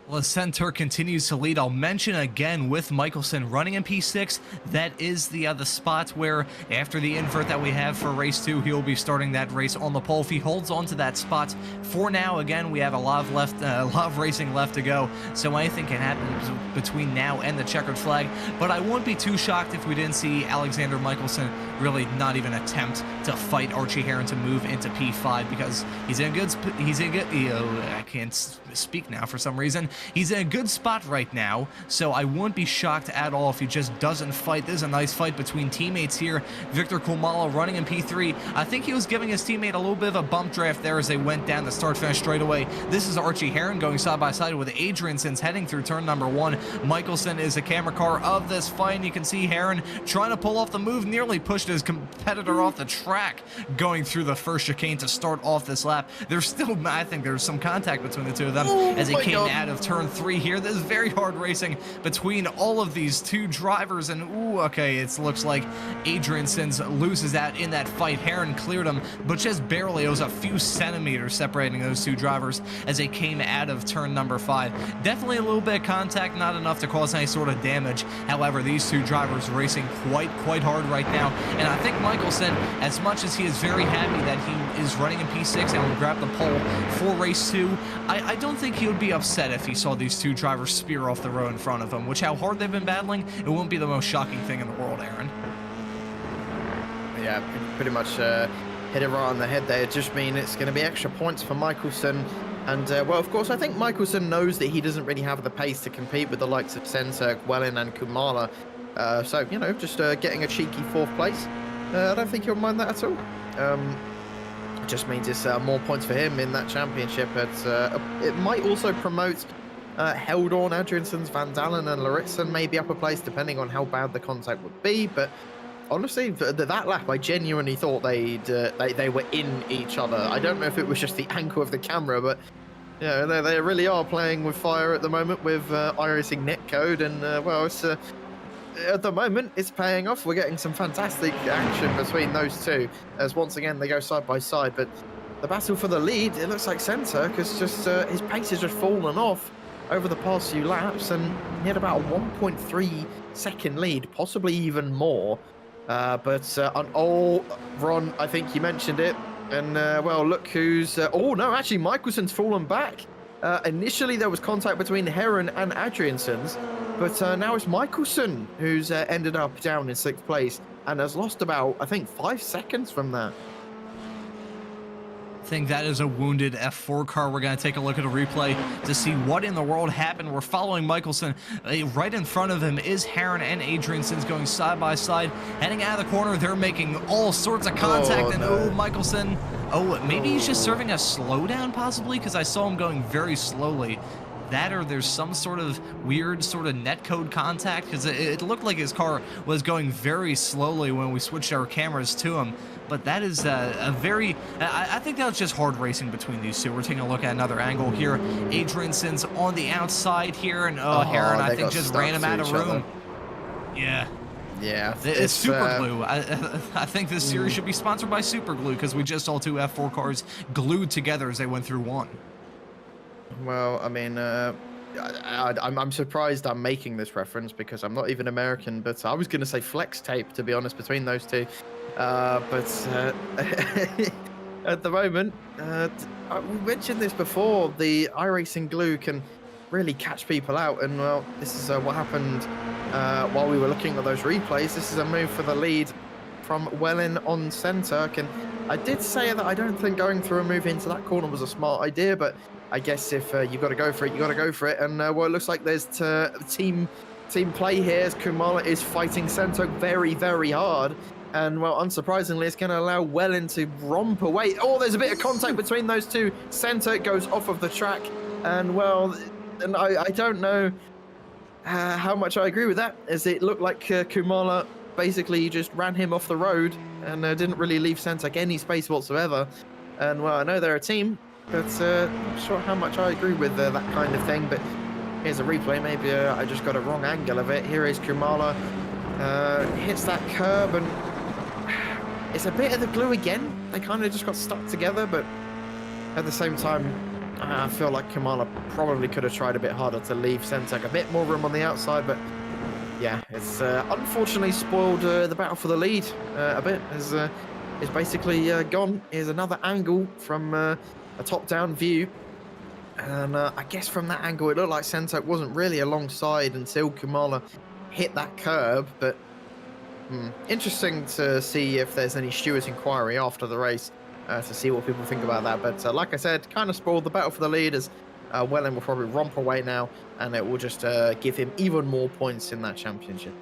Well, Center continues to lead. I'll mention again with Michelson running in P6, that is the spot where after the invert that we have for race 2, he'll be starting that race on the pole. If he holds on to that spot for now, again, we have a lot of racing left to go, so anything can happen between now and the checkered flag. But I wouldn't be too shocked if we didn't see Alexander Michelson really not even attempt to fight Archie Heron to move into P5, because he's in a good I can't speak now for some reason. He's in a good spot right now, so I wouldn't be shocked at all if he just doesn't fight. This is a nice fight between teammates here. Victor Kumala running in P3. I think he was giving his teammate a little bit of a bump draft there as they went down the start-finish straightaway. This is Archie Heron going side-by-side with Adriansons heading through turn number 1. Michelson is a camera car of this fight, and you can see Heron trying to pull off the move, nearly pushed his competitor off the track going through the first chicane to start off this lap. There's still, I think there's some contact between the two of them as they came out of turn 3 here. This is very hard racing between all of these two drivers, and it looks like Adriansons loses out in that fight. Heron cleared him, but just barely. It was a few centimeters separating those two drivers as they came out of turn number 5. Definitely a little bit of contact, not enough to cause any sort of damage. However, these two drivers racing quite hard right now, and I think Michelson, as much as he is very happy that he is running in P6 and will grab the pole for race 2, I don't think he would be upset if he saw these two drivers spear off the row in front of him, which how hard they've been battling, it won't be the most shocking thing in the world, Aaron. Yeah, pretty much hit it right on the head there. It just means it's going to be extra points for Michelson. And, well, of course, I think Michelson knows that he doesn't really have the pace to compete with the likes of Center, Gwelin and Kumala. So, you know, just getting a cheeky 4th place. I don't think he'll mind that at all. It just means it's more points for him in that championship. It might also promote Heldorn, Adriansons, Van Dalen and Lauritsen maybe up a place, depending on how bad the contact would be. But honestly, that lap, I genuinely thought they were in each other. I don't know if it was just the angle of the camera, but yeah, they really are playing with fire at the moment with iRacing netcode, and well, it's at the moment it's paying off. We're getting some fantastic action between those two, as once again they go side by side. But the battle for the lead, it looks like Center, because just his pace has just fallen off over the past few laps, and he had about a 1.3 second lead, possibly even more. Ron, I think you mentioned it, and well, look who's oh no, actually Michelson's fallen back. Initially there was contact between Heron and Adriansons, but now it's Michelson who's ended up down in 6th place and has lost about, I think, 5 seconds from that. think that is a wounded F4 car. We're going to take a look at a replay to see what in the world happened. We're following Michelson. Right in front of him is Heron and Adrian Sins going side by side. Heading out of the corner, they're making all sorts of contact. Michelson. Oh, maybe he's just serving a slowdown possibly, because I saw him going very slowly. That, or there's some sort of weird sort of netcode contact, because it looked like his car was going very slowly when we switched our cameras to him. But that is a very, I think that was just hard racing between these two. We're taking a look at another angle here. Adrian Sins on the outside here, and Heron, I think, just ran him out of room. Yeah. Yeah, it's super glue. I think this series should be sponsored by Super Glue, because we just saw two F4 cars glued together as they went through one. Well, I mean, I'm surprised I'm making this reference because I'm not even American, but I was going to say flex tape, to be honest, between those two. But at the moment, we mentioned this before, the iRacing glue can really catch people out. And, well, this is what happened while we were looking at those replays. This is a move for the lead from Wellin on centre. And I did say that I don't think going through a move into that corner was a smart idea, but I guess if you've got to go for it, you've got to go for it. And, well, it looks like there's team play here as Kumala is fighting Centre very, very hard. And, well, unsurprisingly, it's going to allow Wellin to romp away. Oh, there's a bit of contact between those two. Centre goes off of the track. And, well, and I don't know how much I agree with that, as it looked like Kumala basically just ran him off the road and didn't really leave Centre any space whatsoever. And, well, I know they're a team, but not sure how much I agree with that kind of thing. But here's a replay. Maybe I just got a wrong angle of it. Here is Kumala. Hits that curb, and it's a bit of the glue again. They kind of just got stuck together, but at the same time, I feel like Kumala probably could have tried a bit harder to leave Centec a bit more room on the outside, but yeah, it's unfortunately spoiled the battle for the lead a bit. It's basically gone. Here's another angle from a top-down view, and I guess from that angle it looked like Centec wasn't really alongside until Kumala hit that curb, but interesting to see if there's any stewards inquiry after the race to see what people think about that. But like I said, kind of spoiled the battle for the lead, as Wellin will probably romp away now, and it will just give him even more points in that championship.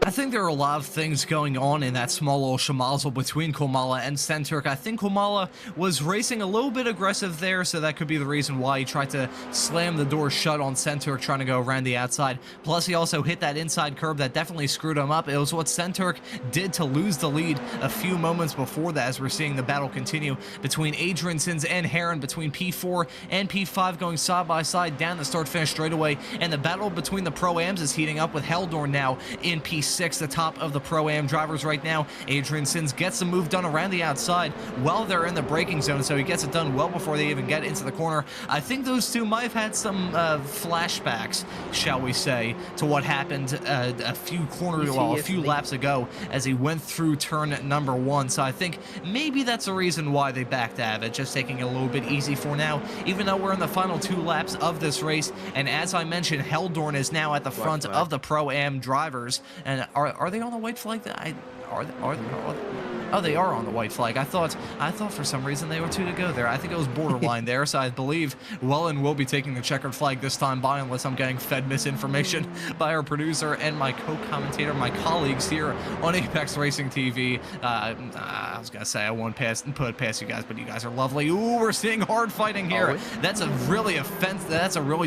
I think there are a lot of things going on in that small little schmozzle between Komala and Centurk. I think Komala was racing a little bit aggressive there, so that could be the reason why he tried to slam the door shut on Centurk, trying to go around the outside. Plus, he also hit that inside curb that definitely screwed him up. It was what Centurk did to lose the lead a few moments before that, as we're seeing the battle continue between Adriansons and Heron, between P4 and P5 going side by side down the start-finish straightaway. And the battle between the Pro-Ams is heating up, with Heldorn now in P6, the top of the Pro-Am drivers right now. Adrian Sins gets the move done around the outside while they're in the braking zone, so he gets it done well before they even get into the corner. I think those two might have had some flashbacks, shall we say, to what happened a few laps ago as he went through turn number 1. So I think maybe that's a reason why they backed out of it, just taking it a little bit easy for now, even though we're in the final 2 laps of this race. And as I mentioned, Heldorn is now at the front of the Pro-Am drivers. And are they on the white flag? Oh, they are on the white flag. I thought for some reason they were 2 to go there. I think it was borderline there, so I believe Wellin will be taking the checkered flag this time by, unless I'm getting fed misinformation by our producer and my co-commentator, my colleagues here on Apex Racing TV. I was gonna say I won't put it past you guys, but you guys are lovely. Ooh, we're seeing hard fighting here. That's a really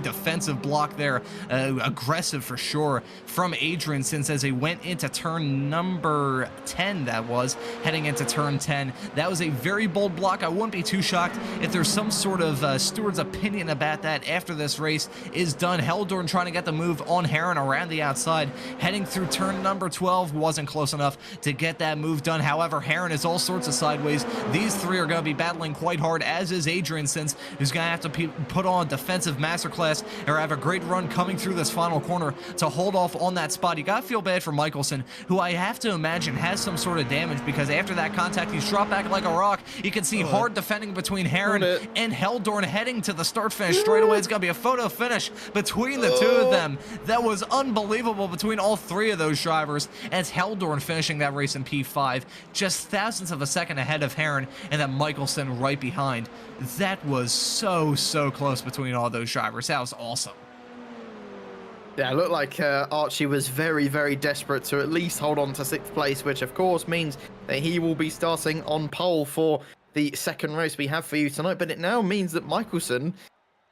defensive block there. Aggressive for sure from Adrian, since as he went into turn number 10, that was heading into turn 10. That was a very bold block. I wouldn't be too shocked if there's some sort of steward's opinion about that after this race is done. Heldorn trying to get the move on Heron around the outside, heading through turn number 12. Wasn't close enough to get that move done. However, Heron is all sorts of sideways. These three are going to be battling quite hard, as is Adrian Sins, who's going to have to put on defensive masterclass or have a great run coming through this final corner to hold off on that spot. You got to feel bad for Michelson, who I have to imagine has some sort of damage, because after after that contact. He's dropped back like a rock. You can see hard defending between Heron and Heldorn heading to the start-finish straightaway. It's going to be a photo finish between the two of them. That was unbelievable between all three of those drivers, as Heldorn finishing that race in P5, just thousandths of a second ahead of Heron, and then Michelson right behind. That was so close between all those drivers. That was awesome. Yeah, it looked like Archie was very desperate to at least hold on to 6th place, which of course means that he will be starting on pole for the second race we have for you tonight. But it now means that Michelson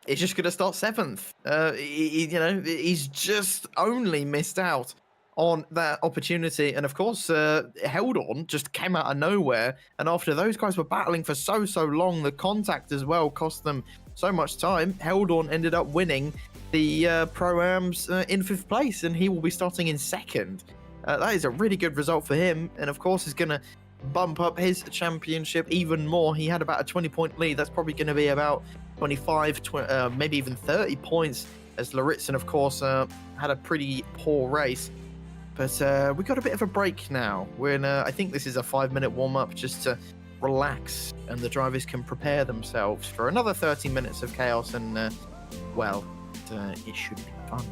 is just going to start 7th. He's just only missed out on that opportunity. And of course, Heldorn just came out of nowhere. And after those guys were battling for so long, the contact as well cost them so much time. Heldorn ended up winning the Pro-Ams in 5th place, and he will be starting in 2nd. That is a really good result for him, and of course is going to bump up his championship even more. He had about a 20-point lead. That's probably going to be about 25, maybe even 30 points, as Lauritsen, of course, had a pretty poor race. But we got a bit of a break now. I think this is a 5-minute warm-up just to relax, and the drivers can prepare themselves for another 30 minutes of chaos, and, it should be fun.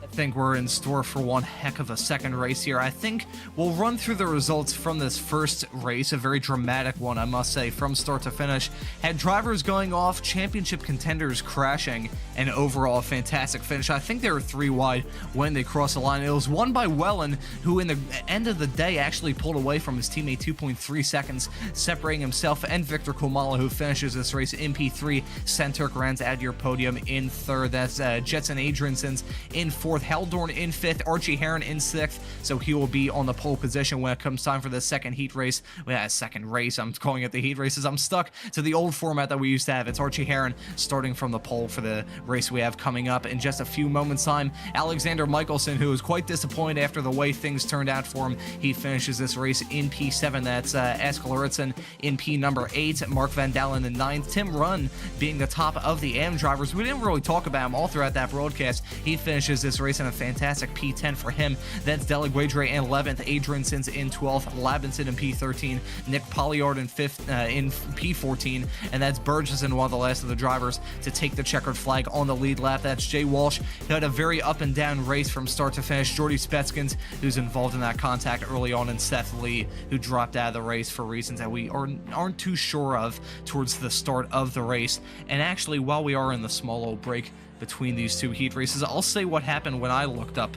I think we're in store for one heck of a second race here. I think we'll run through the results from this first race, a very dramatic one, I must say, from start to finish. Had drivers going off, championship contenders crashing, and overall a fantastic finish. I think they were 3 wide when they crossed the line. It was won by Wellen, who in the end of the day actually pulled away from his teammate 2.3 seconds, separating himself and Victor Komala, who finishes this race in P3. Centurk rounds out your podium in 3rd. That's Jetson Adriansons in 4th. Heldorn in 5th, Archie Heron in 6th, so he will be on the pole position when it comes time for the second heat race. Second race, I'm calling it the heat races. I'm stuck to the old format that we used to have. It's Archie Heron starting from the pole for the race we have coming up in just a few moments' time. Alexander Michelson, who was quite disappointed after the way things turned out for him, he finishes this race in P7. That's Ask Lauritsen in P number 8, Mark Van Dalen in 9th, Tim Runn being the top of the AM drivers. We didn't really talk about him all throughout that broadcast. He finishes this race in a fantastic P10 for him. That's Delaguedre in 11th, Adriansons in 12th, Labinson in P13, Nick Polliard in 5th, in P14, and that's Burgess, one of the last of the drivers to take the checkered flag on the lead lap. That's Jay Walsh, who had a very up and down race from start to finish. Jordy Spetskins, who's involved in that contact early on, and Seth Lee, who dropped out of the race for reasons that we aren't too sure of towards the start of the race. And actually, while we are in the small old break between these two heat races, I'll say what happened when I looked up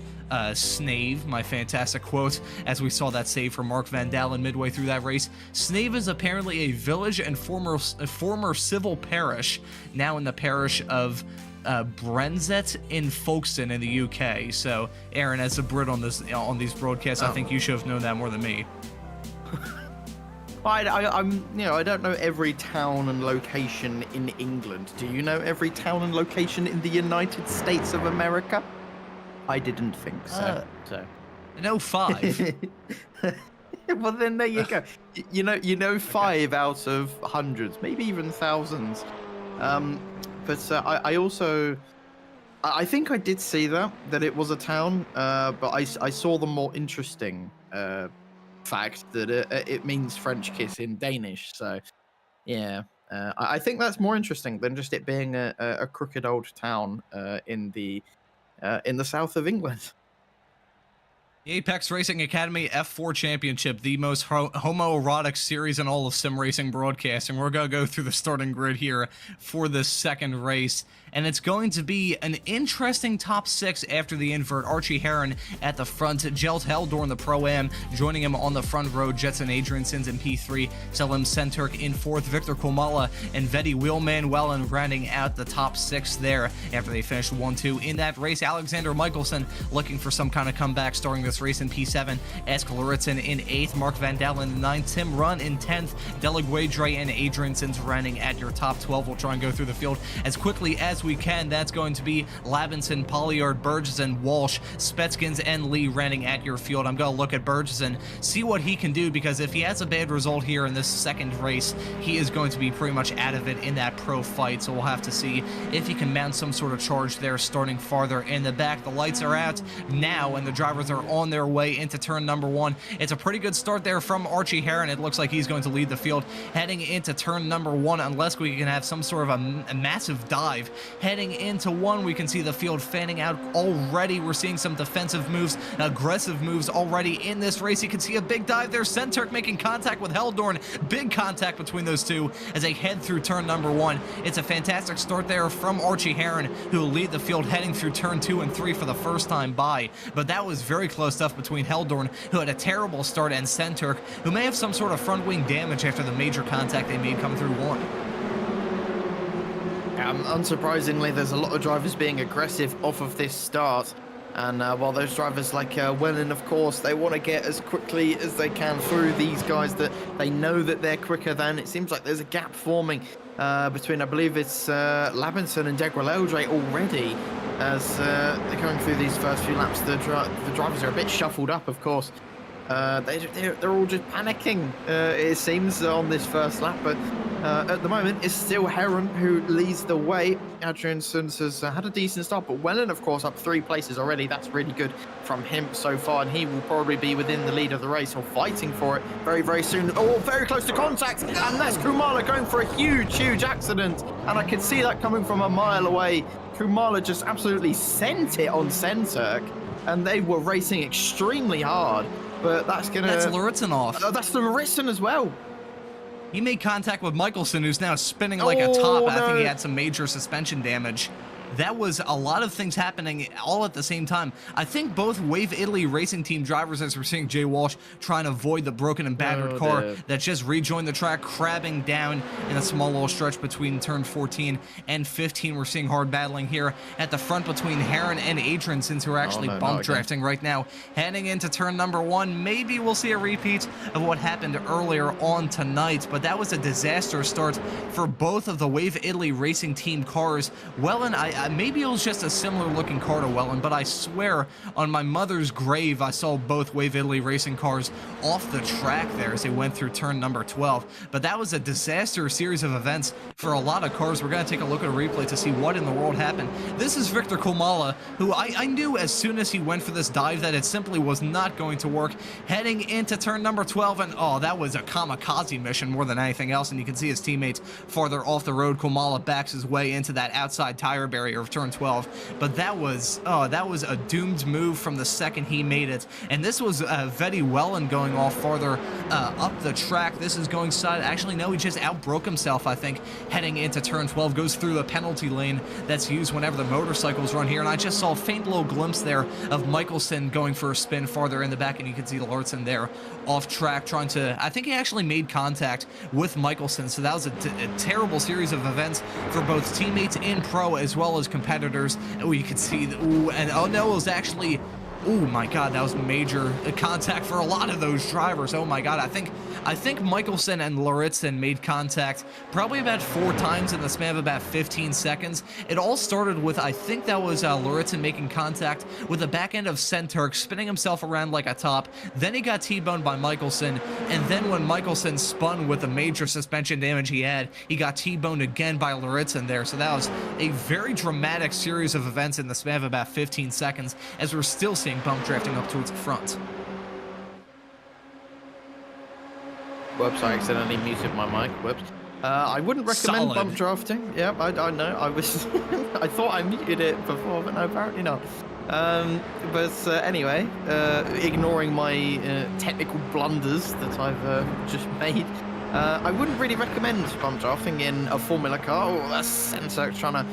Snave, my fantastic quote, as we saw that save from Mark Van Dalen midway through that race. Snave is apparently a village and former civil parish, now in the parish of Brenzett in Folkestone in the UK. So, Aaron, as a Brit on these broadcasts, I think you should have known that more than me. I don't know every town and location in England. Do you know every town and location in the United States of America? I didn't think so. No, 5. Well, then there you go. You know 5 out of hundreds, maybe even thousands. But I think I did see that it was a town, but I saw the more interesting fact that it means French kiss in Danish. So yeah, I think that's more interesting than just it being a crooked old town in the south of England. The Apex Racing Academy F4 Championship, the most homoerotic series in all of sim racing broadcasting. We're going to go through the starting grid here for this second race, and it's going to be an interesting top 6 after the invert. Archie Heron at the front, Jelt Heldorn, the Pro-Am, joining him on the front row, Jetson Adriansons in P3, Selim Centurk in 4th, Victor Komala and Vetty Wheelman Wellen rounding out the top 6 there after they finished 1-2 in that race. Alexander Michelson looking for some kind of comeback starting this race in P7, Ask Lauritsen in 8th, Mark Van Dalen in 9th, Tim Runn in 10th, Delaguedre and Adriansons rounding at your top 12. We'll try and go through the field as quickly as we can. That's going to be Labinson, Polliard, Burgess, and Walsh, Spetskins, and Lee rounding at your field. I'm going to look at Burgess and see what he can do, because if he has a bad result here in this second race, he is going to be pretty much out of it in that pro fight. So we'll have to see if he can mount some sort of charge there starting farther in the back. The lights are out now and the drivers are on on their way into turn number 1. It's a pretty good start there from Archie Heron. It looks like he's going to lead the field heading into turn number 1, unless we can have some sort of a massive dive. Heading into 1, we can see the field fanning out already. We're seeing some defensive moves, aggressive moves already in this race. You can see a big dive there. Senturk making contact with Heldorn. Big contact between those two as they head through turn number 1. It's a fantastic start there from Archie Heron, who will lead the field heading through turn 2 and 3 for the first time by. But that was very close stuff between Heldorn, who had a terrible start, and Senturk, who may have some sort of front wing damage after the major contact they made come through 1. Unsurprisingly, there's a lot of drivers being aggressive off of this start. And while those drivers like Wellen, of course, they want to get as quickly as they can through these guys that they know that they're quicker than. It seems like there's a gap forming between, I believe it's Labinson and Degraleldre already. As they're going through these first few laps, the drivers are a bit shuffled up, of course. They're all just panicking, it seems, on this first lap. But at the moment, it's still Heron who leads the way. Adriansons has had a decent start, but Wellen, of course, up 3 places already. That's really good from him so far, and he will probably be within the lead of the race or fighting for it very, very soon. Oh, very close to contact, and that's Kumala going for a huge, huge accident. And I could see that coming from a mile away. Kumala just absolutely sent it on Senturk, and they were racing extremely hard. But that's gonna... That's Lauritsen off. That's the Lauritsen as well. He made contact with Michelson, who's now spinning like a top. I think he had some major suspension damage. That was a lot of things happening all at the same time. I think both Wave Italy racing team drivers, as we're seeing Jay Walsh try and avoid the broken and battered car that just rejoined the track, crabbing down in a small little stretch between turn 14 and 15. We're seeing hard battling here at the front between Heron and Adriansons, who are actually bump drafting right now. Heading into turn number 1, maybe we'll see a repeat of what happened earlier on tonight, but that was a disaster start for both of the Wave Italy racing team cars. Wellen, maybe it was just a similar looking car to Wellen, but I swear on my mother's grave I saw both Wave Italy racing cars off the track there as they went through turn number 12. But that was a disaster series of events for a lot of cars. We're going to take a look at a replay to see what in the world happened. This is Victor Kumala, who I knew as soon as he went for this dive that it simply was not going to work. Heading into turn number 12, and oh, that was a kamikaze mission more than anything else, and you can see his teammates farther off the road. Kumala backs his way into that outside tire barrier of turn 12, but that was a doomed move from the second he made it. And this was Vetty Wellen going off farther up the track. This is going side. Actually, no, he just outbroke himself, I think, heading into turn 12. Goes through the penalty lane that's used whenever the motorcycles run here. And I just saw a faint little glimpse there of Michelson going for a spin farther in the back, and you can see Larson there off track trying to, I think he actually made contact with Michelson. So that was a terrible series of events for both teammates in pro as well as competitors. Oh, you could see, and oh no, it was actually, oh my god, that was major contact for a lot of those drivers. Oh my god, I think Michelson and Lauritsen made contact probably about 4 times in the span of about 15 seconds. It all started with, I think that was Lauritsen making contact with the back end of Senturk, spinning himself around like a top. Then he got T-boned by Michelson, and then when Michelson spun with the major suspension damage he had, he got T-boned again by Lauritsen there. So that was a very dramatic series of events in the span of about 15 seconds, as we're still seeing bump drafting up towards the front. Whoops, I accidentally muted my mic. Whoops. I wouldn't recommend bump drafting. Yep, I know. I was I thought I muted it before, but no, apparently not. Anyway, ignoring my technical blunders that I've just made, I wouldn't really recommend bump drafting in a Formula car. Oh, that's Senturk trying to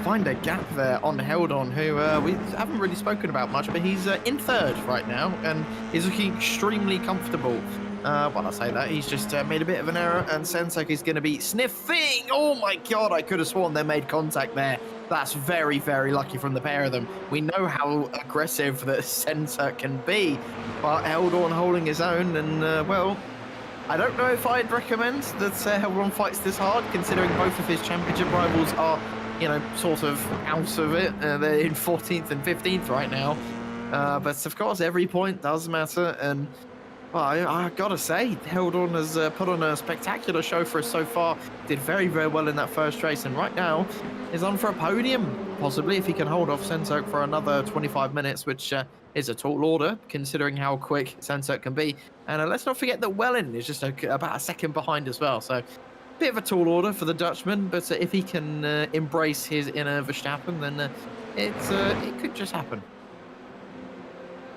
find a gap there on Heldon, who we haven't really spoken about much, but he's in 3rd right now and is looking extremely comfortable. While I say that, he's just made a bit of an error, and Senturk is going to be sniffing. Oh my god, I could have sworn they made contact there. That's very, very lucky from the pair of them. We know how aggressive that Senturk can be, but Heldon holding his own, and well, I don't know if I'd recommend that Heldon fights this hard, considering both of his championship rivals are, you know, sort of out of it. They're in 14th and 15th right now. But of course, every point does matter, and well, I gotta say, Heldon has put on a spectacular show for us so far. Did very, very well in that first race, and right now is on for a podium, possibly, if he can hold off Senturk for another 25 minutes, which is a tall order, considering how quick Sensor can be. And let's not forget that Wellen is just about a second behind as well. So bit of a tall order for the Dutchman, but if he can embrace his inner Verstappen, then it could just happen.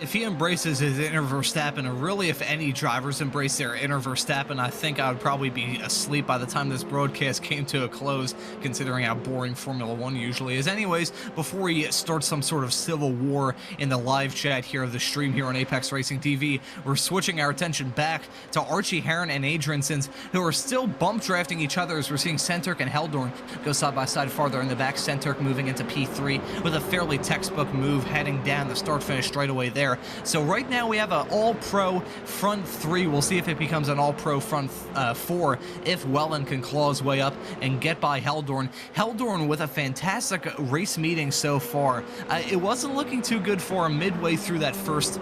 If he embraces his inner Verstappen, or really if any drivers embrace their inner Verstappen, I think I would probably be asleep by the time this broadcast came to a close, considering how boring Formula 1 usually is. Anyways, before we start some sort of civil war in the live chat here of the stream here on Apex Racing TV, we're switching our attention back to Archie Heron and Adrian Sins, who are still bump drafting each other as we're seeing Senturk and Heldorn go side by side farther in the back. Senturk moving into P3 with a fairly textbook move heading down the start-finish straightaway there. So right now we have an all-pro front 3. We'll see if it becomes an all-pro front 4 if Wellen can claw his way up and get by Heldorn. Heldorn with a fantastic race meeting so far. It wasn't looking too good for him midway through that first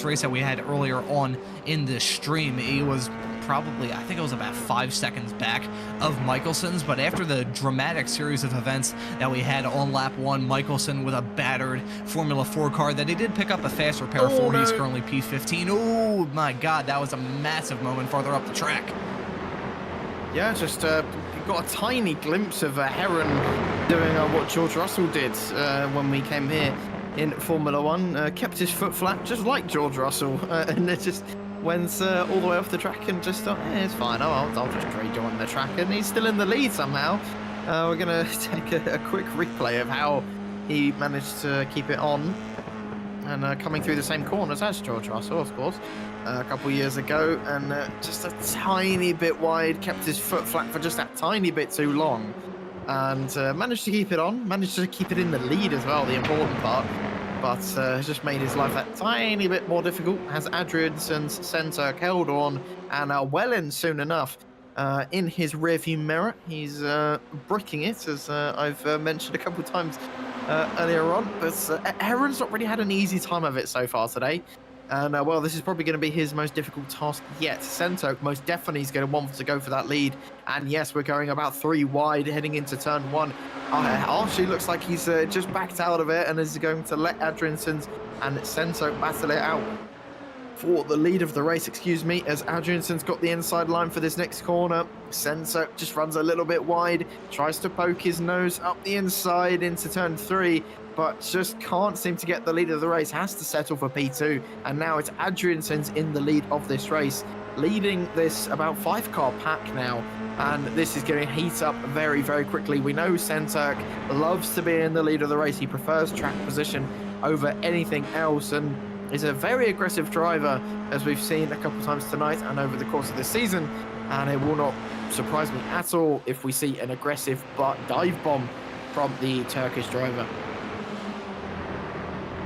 race that we had earlier on in the stream. He was probably, I think it was about 5 seconds back of Michelson's, but after the dramatic series of events that we had on lap 1, Michelson with a battered Formula 4 car that he did pick up a fast repair for. He's currently P15. Oh my god, that was a massive moment farther up the track. Yeah, just got a tiny glimpse of Heron doing what George Russell did when we came here in Formula 1. Kept his foot flat, just like George Russell, and it just went all the way off the track and just thought, it's fine, I'll just trade you on the track, and he's still in the lead somehow. We're going to take a quick replay of how he managed to keep it on, and coming through the same corners as George Russell, of course, a couple years ago, and just a tiny bit wide, kept his foot flat for just that tiny bit too long, and managed to keep it on, managed to keep it in the lead as well, the important part. But has just made his life that tiny bit more difficult. Has Adrianson's Senturk held on, and Wellen soon enough in his rearview mirror. He's bricking it, as I've mentioned a couple of times earlier on. But Heron's not really had an easy time of it so far today. And, well, this is probably going to be his most difficult task yet. Senturk most definitely is going to want to go for that lead. And, yes, we're going about 3 wide heading into turn 1. Archie looks like he's just backed out of it and is going to let Adriansons and Senturk battle it out for the lead of the race, as Adrianson's got the inside line for this next corner. Senturk just runs a little bit wide, tries to poke his nose up the inside into turn 3, but just can't seem to get the lead of the race, has to settle for P2, and now it's Adrianson's in the lead of this race, leading this about 5-car pack now, and this is going to heat up very, very quickly. We know Senturk loves to be in the lead of the race. He prefers track position over anything else, and is a very aggressive driver, as we've seen a couple times tonight and over the course of this season, and it will not surprise me at all if we see an aggressive dive bomb from the Turkish driver.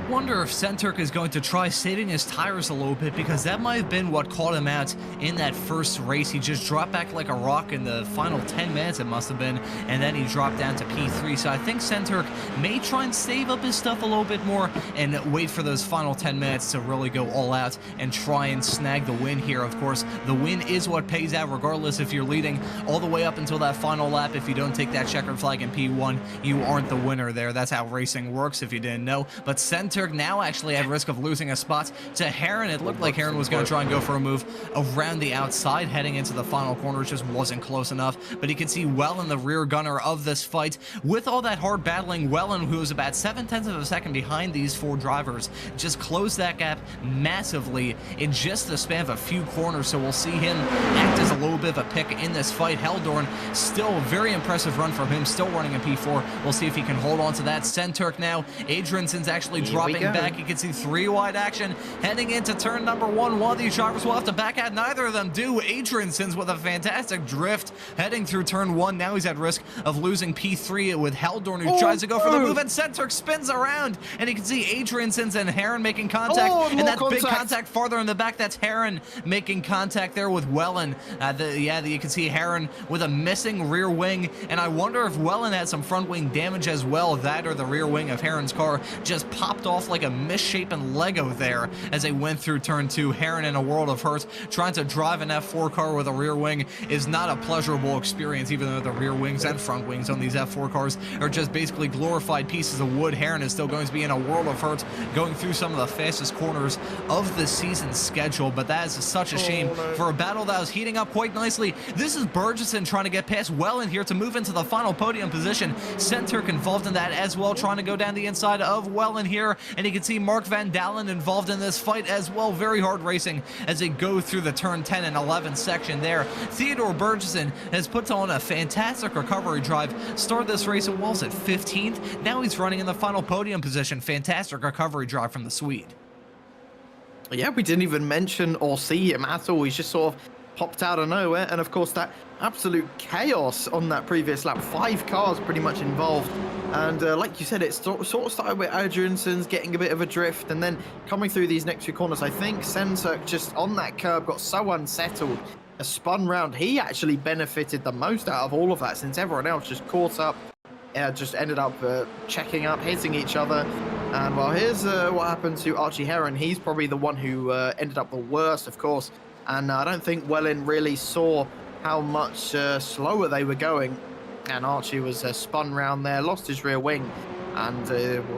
Wonder if Senturk is going to try saving his tires a little bit, because that might have been what caught him out in that first race. He just dropped back like a rock in the final 10 minutes, it must have been, and then he dropped down to P3. So I think Senturk may try and save up his stuff a little bit more and wait for those final 10 minutes to really go all out and try and snag the win here. Of course, the win is what pays out, regardless if you're leading all the way up until that final lap. If you don't take that checkered flag in P1, you aren't the winner there. That's how racing works, if you didn't know. But Senturk now actually at risk of losing a spot to Heron. It looked like Heron was going to try and go for a move around the outside heading into the final corner. It just wasn't close enough, but you can see Wellen, the rear gunner of this fight, with all that hard battling. Wellen, who is about 0.7 of a second behind these 4 drivers, just closed that gap massively in just the span of a few corners, so we'll see him act as a little bit of a pick in this fight. Heldorn, still a very impressive run from him, still running in P4. We'll see if he can hold on to that. Senturk now, Adrianson's actually dropping back. You can see 3 wide action heading into turn number 1. One of these drivers will have to back out. Neither of them do. Adrianson's with a fantastic drift heading through turn 1. Now he's at risk of losing P3 with Heldorn, who tries to go for the move, and Senturk spins around, and you can see Adrianson's and Heron making contact, and that big contact farther in the back. That's Heron making contact there with Wellen. You can see Heron with a missing rear wing, and I wonder if Wellen had some front wing damage as well. That or the rear wing of Heron's car just popped off off like a misshapen Lego there as they went through turn 2. Heron in a world of hurt. Trying to drive an F4 car with a rear wing is not a pleasurable experience, even though the rear wings and front wings on these F4 cars are just basically glorified pieces of wood. Heron is still going to be in a world of hurt, going through some of the fastest corners of the season schedule, but that is such a shame for a battle that was heating up quite nicely. This is Burgesson trying to get past Wellen here to move into the final podium position. Centurk involved in that as well, trying to go down the inside of Wellen here, and you can see Mark Van Dalen involved in this fight as well. Very hard racing as they go through the turn 10 and 11 section there. Theodore Burgesson has put on a fantastic recovery drive. Started this race at Wells at 15th. Now he's running in the final podium position. Fantastic recovery drive from the Swede. Yeah, we didn't even mention or see him at all. He's just sort of popped out of nowhere. And of course, that absolute chaos on that previous lap. 5 cars pretty much involved. And like you said, it sort of started with Adrianson's getting a bit of a drift. And then coming through these next few corners, I think Centurk just on that curb got so unsettled. A spun round. He actually benefited the most out of all of that, since everyone else just caught up. Just ended up checking up, hitting each other. And well, here's what happened to Archie Heron. He's probably the one who ended up the worst, of course. And I don't think Wellen really saw how much slower they were going. And Archie was spun round there, lost his rear wing, and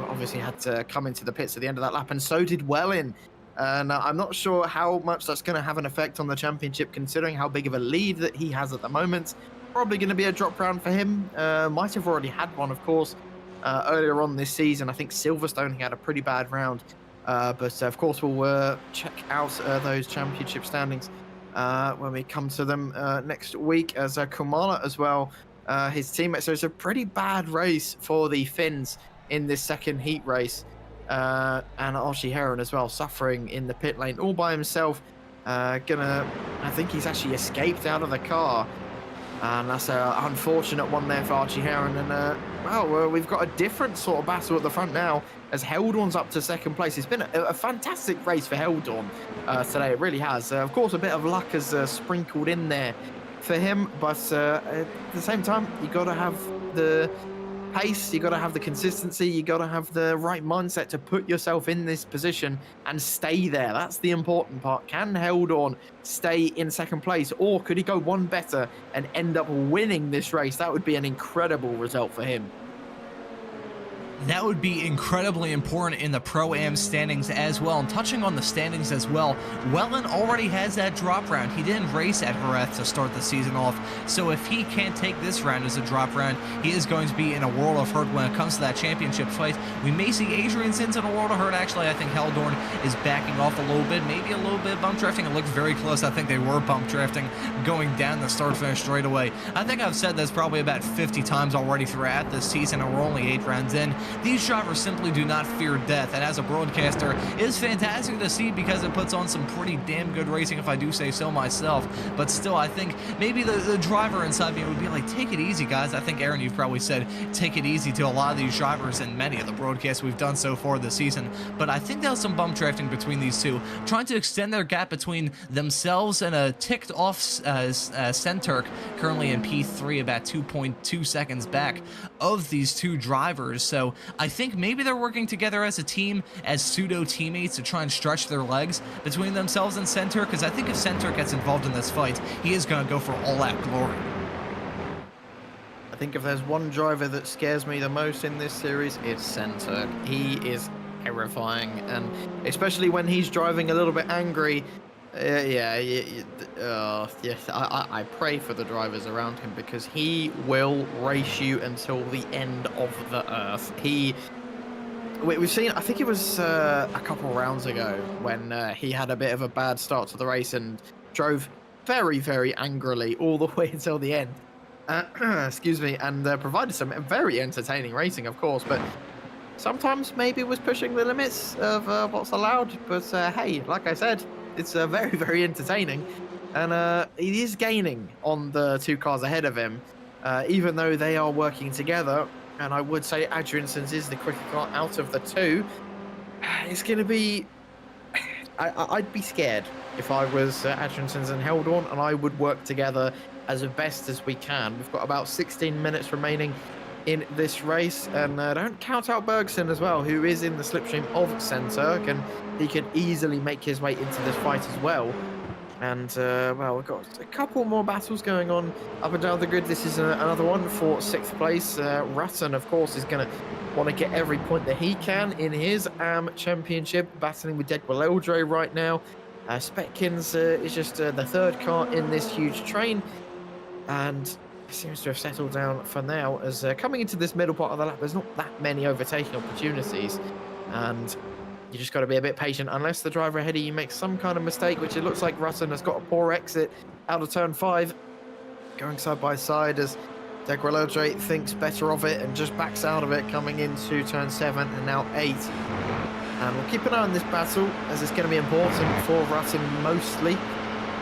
obviously had to come into the pits at the end of that lap. And so did Wellen. And I'm not sure how much that's going to have an effect on the championship, considering how big of a lead that he has at the moment. Probably going to be a drop round for him. Might have already had one, of course, earlier on this season. I think Silverstone he had a pretty bad round. But of course, we'll check out those championship standings when we come to them next week, as Kumala as well, his teammate. So it's a pretty bad race for the Finns in this second heat race. And Archie Heron as well, suffering in the pit lane all by himself. I think he's actually escaped out of the car. And that's an unfortunate one there for Archie Heron. And, well, we've got a different sort of battle at the front now, as Heldorn's up to second place. It's been a fantastic race for Heldorn today. It really has. Of course, a bit of luck has sprinkled in there for him. But at the same time, you got to have the pace, you got to have the consistency, you got to have the right mindset to put yourself in this position and stay there. That's the important part. Can Heldorn stay in second place, or could he go one better and end up winning this race? That would be an incredible result for him. That would be incredibly important in the Pro-Am standings as well. And touching on the standings as well, Wellen already has that drop round. He didn't race at Jerez to start the season off, so if he can't take this round as a drop round, he is going to be in a world of hurt when it comes to that championship fight. We may see Adrian Sins in a world of hurt. Actually, I think Heldorn is backing off a little bit, maybe a little bit bump drifting. It looked very close. I think they were bump drifting going down the start-finish straightaway. I think I've said this probably about 50 times already throughout this season, and we're only 8 rounds in. These drivers simply do not fear death, and as a broadcaster, it is fantastic to see because it puts on some pretty damn good racing, if I do say so myself. But still, I think maybe the driver inside me would be like, take it easy, guys. I think, Aaron, you've probably said take it easy to a lot of these drivers and many of the broadcasts we've done so far this season. But I think there was some bump drafting between these two, trying to extend their gap between themselves and a ticked off Centurk, currently in P3, about 2.2 seconds back of these two drivers. So I think maybe they're working together as a team, as pseudo teammates, to try and stretch their legs between themselves and Centurk, because I think if Centurk gets involved in this fight, he is going to go for all-out glory. I think if there's one driver that scares me the most in this series, it's Centurk. He is terrifying, and especially when he's driving a little bit angry. Yes, I pray for the drivers around him, because he will race you until the end of the earth. We've seen, I think it was a couple rounds ago when he had a bit of a bad start to the race and drove very, very angrily all the way until the end. Excuse me, and provided some very entertaining racing, of course, but sometimes maybe was pushing the limits of what's allowed. But hey, like I said, it's very, very entertaining, and he is gaining on the 2 cars ahead of him, even though they are working together. And I would say Adrianson's is the quicker car out of the 2. It's going to be... I'd be scared if I was Adrianson's and Heldorn, and I would work together as best as we can. We've got about 16 minutes remaining in this race. And don't count out Bergson as well, who is in the slipstream of Senturk, and he can easily make his way into this fight as well. And, well, we've got a couple more battles going on up and down the grid. This is another one for 6th place. Rutten, of course, is going to want to get every point that he can in his AM Championship, battling with Degualeldre right now. Spetkins is just the 3rd car in this huge train, and seems to have settled down for now, as coming into this middle part of the lap, there's not that many overtaking opportunities, and you just got to be a bit patient unless the driver ahead of you makes some kind of mistake, which it looks like Rutten has got a poor exit out of turn 5, going side by side as Degualeldre thinks better of it and just backs out of it, coming into turn 7 and now 8. And we'll keep an eye on this battle, as it's going to be important for Rutten mostly.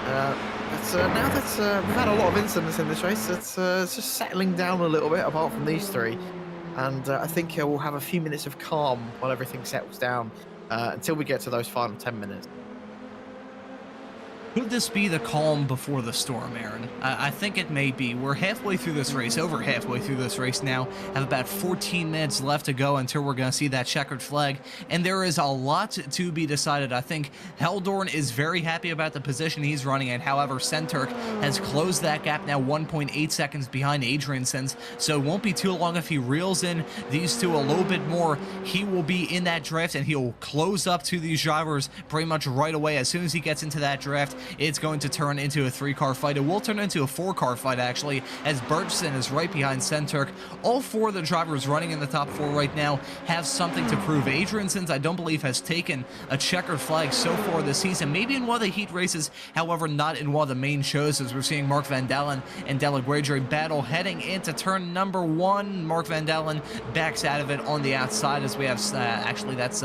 But now that we've had a lot of incidents in this race, it's just settling down a little bit, apart from these 3. And I think we'll have a few minutes of calm while everything settles down until we get to those final 10 minutes. Could this be the calm before the storm, Aaron? I think it may be. We're halfway through this race, over halfway through this race now. Have about 14 minutes left to go until we're going to see that checkered flag. And there is a lot to be decided. I think Heldorn is very happy about the position he's running in. However, Senturk has closed that gap now 1.8 seconds behind Adriansons. So it won't be too long if he reels in these two a little bit more. He will be in that draft and he'll close up to these drivers pretty much right away. As soon as he gets into that draft, it's going to turn into a 3-car fight. It will turn into a 4-car fight, actually, as Bergson is right behind Senturk. All 4 of the drivers running in the top 4 right now have something to prove. Adriansons, I don't believe, has taken a checkered flag so far this season. Maybe in one of the heat races, however, not in one of the main shows, as we're seeing Mark Van Dalen and Delaguedre battle heading into turn number 1. Mark Van Dalen backs out of it on the outside, as we have, actually, that's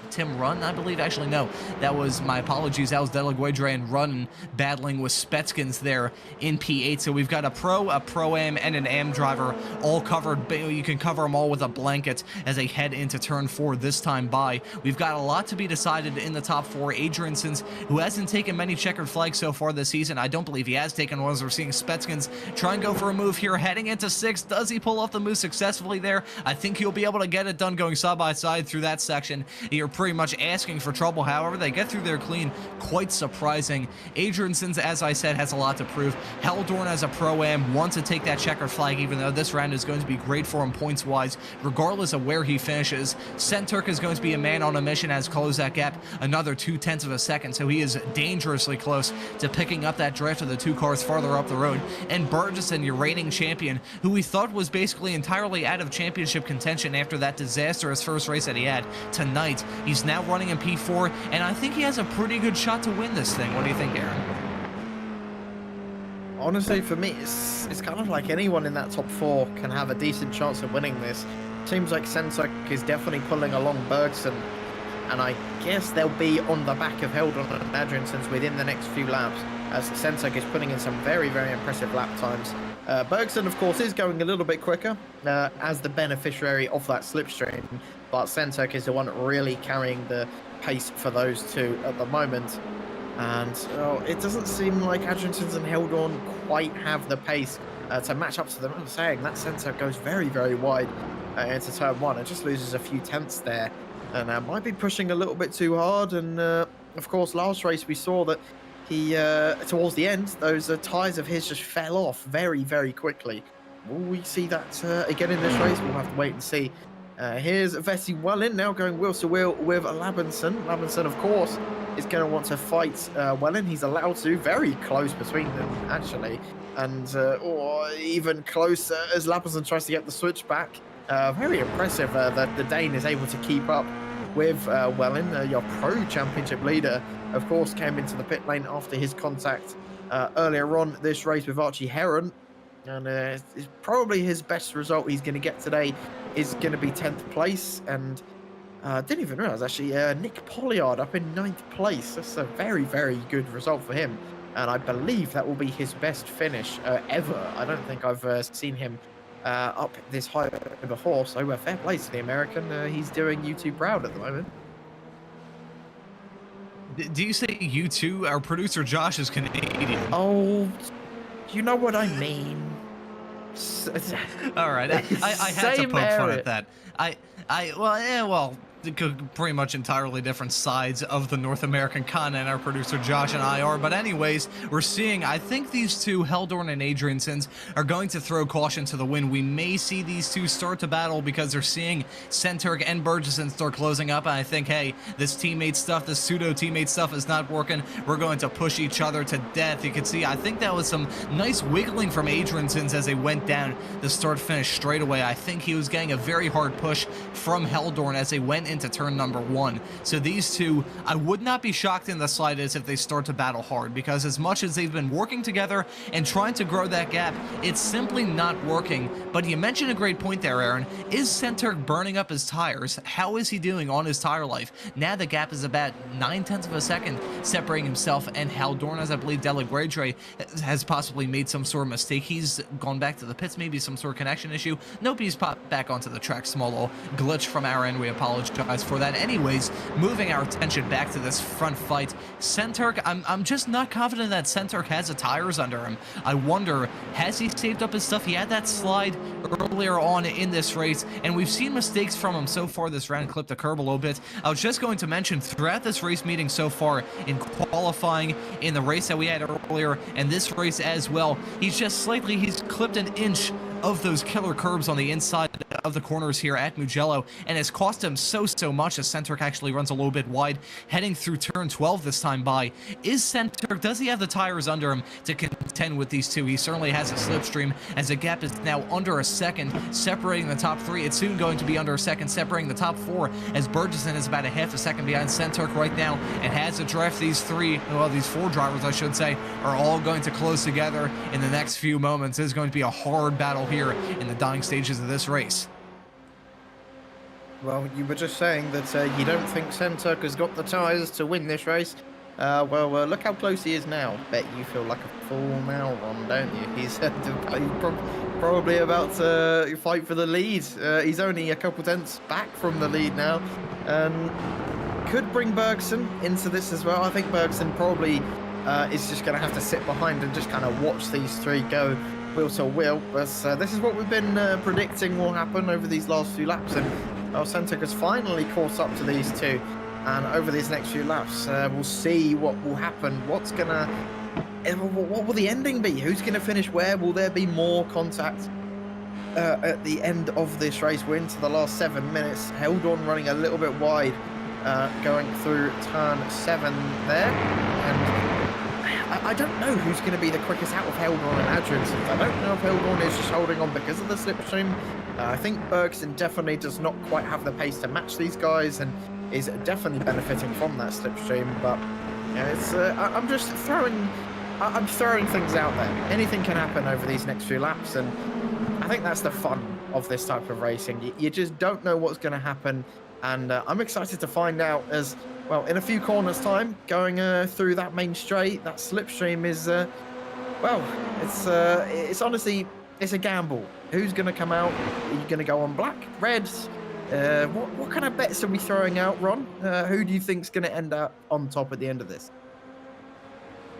Tim Runn, I believe. Actually, no, that was, my apologies, that was Delaguedre and Runn battling with Spetskins there in P8. So we've got a Pro-Am, and an AM driver all covered. You can cover them all with a blanket as they head into turn 4 this time by. We've got a lot to be decided in the top 4. Adriansons, who hasn't taken many checkered flags so far this season, I don't believe he has taken one, as we're seeing Spetskins try and go for a move here, heading into 6. Does he pull off the move successfully there? I think he'll be able to get it done going side by side through that section. You're pretty much asking for trouble. However, they get through there clean. Quite surprising. Adriansons, as I said, has a lot to prove. Heldorn, as a Pro-Am, wants to take that checkered flag, even though this round is going to be great for him points-wise, regardless of where he finishes. Senturk is going to be a man on a mission, has closed that gap another 0.2 of a second, so he is dangerously close to picking up that draft of the 2 cars farther up the road. And Bergson, your reigning champion, who we thought was basically entirely out of championship contention after that disastrous first race that he had tonight, he's now running in P4, and I think he has a pretty good shot to win this thing. What do you think, Aaron? Honestly, for me, it's kind of like anyone in that top 4 can have a decent chance of winning this. Seems like Senturk is definitely pulling along Bergson, and I guess they'll be on the back of Heldorn and Adriansons within the next few laps, as Senturk is putting in some very, very impressive lap times. Bergson, of course, is going a little bit quicker as the beneficiary of that slipstream, but Senturk is the one really carrying the pace for those 2 at the moment. And it doesn't seem like Adriansons and Heldorn quite have the pace to match up to them. I'm saying that Senturk goes very, very wide into turn 1 and just loses a few tenths there, and might be pushing a little bit too hard. And of course, last race we saw that he towards the end, those tyres of his just fell off very, very quickly. Will we see that again in this race? We'll have to wait and see. Here's Vessi Wellin now going wheel to wheel with Labinson. Labinson, of course, is going to want to fight Wellin. He's allowed to. Very close between them, actually. And or even closer as Labinson tries to get the switch back. Very impressive that the Dane is able to keep up with Wellin. Your Pro Championship leader, of course, came into the pit lane after his contact earlier on this race with Archie Heron. And it's probably his best result he's going to get today is going to be 10th place. And didn't even realize, actually, Nick Polliard up in 9th place. That's a very, very good result for him. And I believe that will be his best finish ever. I don't think I've seen him up this high before. So fair play to the American. He's doing you 2 proud at the moment. Do you say you 2? Our producer Josh is Canadian. Oh, you know what I mean. All right, I had to Same poke fun area. at that. Well, pretty much entirely different sides of the North American continent, our producer Josh and I are. But anyways, we're seeing, I think these two, Heldorn and Adriansons, are going to throw caution to the wind. We may see these two start to battle because they're seeing Centurk and Burgesson start closing up, and I think, hey, this teammate stuff, this pseudo teammate stuff is not working. We're going to push each other to death. You can see, I think that was some nice wiggling from Adriansons as they went down the start-finish straightaway. I think he was getting a very hard push from Heldorn as they went into turn number 1. So these two, I would not be shocked in the slightest if they start to battle hard, because as much as they've been working together and trying to grow that gap, it's simply not working. But you mentioned a great point there, Aaron. Is Centurk burning up his tires? How is he doing on his tire life? Now the gap is about 9/10 of a second separating himself and Heldorn, as I believe Delegradre has possibly made some sort of mistake. He's gone back to the pits, maybe some sort of connection issue. Nope, he's popped back onto the track. Small little glitch from our end. We apologize for that. Anyways, moving our attention back to this front fight, Centurk, I'm just not confident that Centurk has the tires under him. I wonder, has he saved up his stuff? He had that slide earlier on in this race, and we've seen mistakes from him so far this round. Clip the curb a little bit. I was just going to mention, throughout this race meeting so far, in qualifying, in the race that we had earlier, and this race as well, he's clipped an inch of those killer curbs on the inside of the corners here at Mugello, and it's cost him so much as Centurk actually runs a little bit wide heading through turn 12 this time by. Is Centurk, does he have the tires under him to contend with these two? He certainly has a slipstream, as the gap is now under a second separating the top 3. It's soon going to be under a second separating the top 4, as Burgesson is about a half a second behind Centurk right now and has to draft these 4 drivers, I should say, are all going to close together in the next few moments. It is going to be a hard battle here in the dying stages of this race. Well, you were just saying that you don't think Centurk has got the tyres to win this race. Well, look how close he is now. Bet you feel like a fool now, Ron, don't you? He's probably about to fight for the lead. He's only a couple tenths back from the lead now. Could bring Bergson into this as well. I think Bergson probably is just going to have to sit behind and just kind of watch these three go wheel to wheel. But this is what we've been predicting will happen over these last few laps. And Centurk has finally caught up to these two. And over these next few laps, we'll see what will happen. What will the ending be? Who's going to finish where? Will there be more contact at the end of this race? We're into the last 7 minutes. Heldorn running a little bit wide, going through turn 7 there. And I don't know who's going to be the quickest out of Heldorn and Adriansson. I don't know if Heldorn is just holding on because of the slipstream. I think Bergson definitely does not quite have the pace to match these guys and is definitely benefiting from that slipstream. But yeah, it's I'm just throwing things out there. Anything can happen over these next few laps, and I think that's the fun of this type of racing. You just don't know what's going to happen, and I'm excited to find out as well. In a few corners time, going through that main straight, that slipstream is well, it's honestly, it's a gamble. Who's going to come out? Are you going to go on black, reds? What kind of bets are we throwing out, Ron? Who do you think's going to end up on top at the end of this?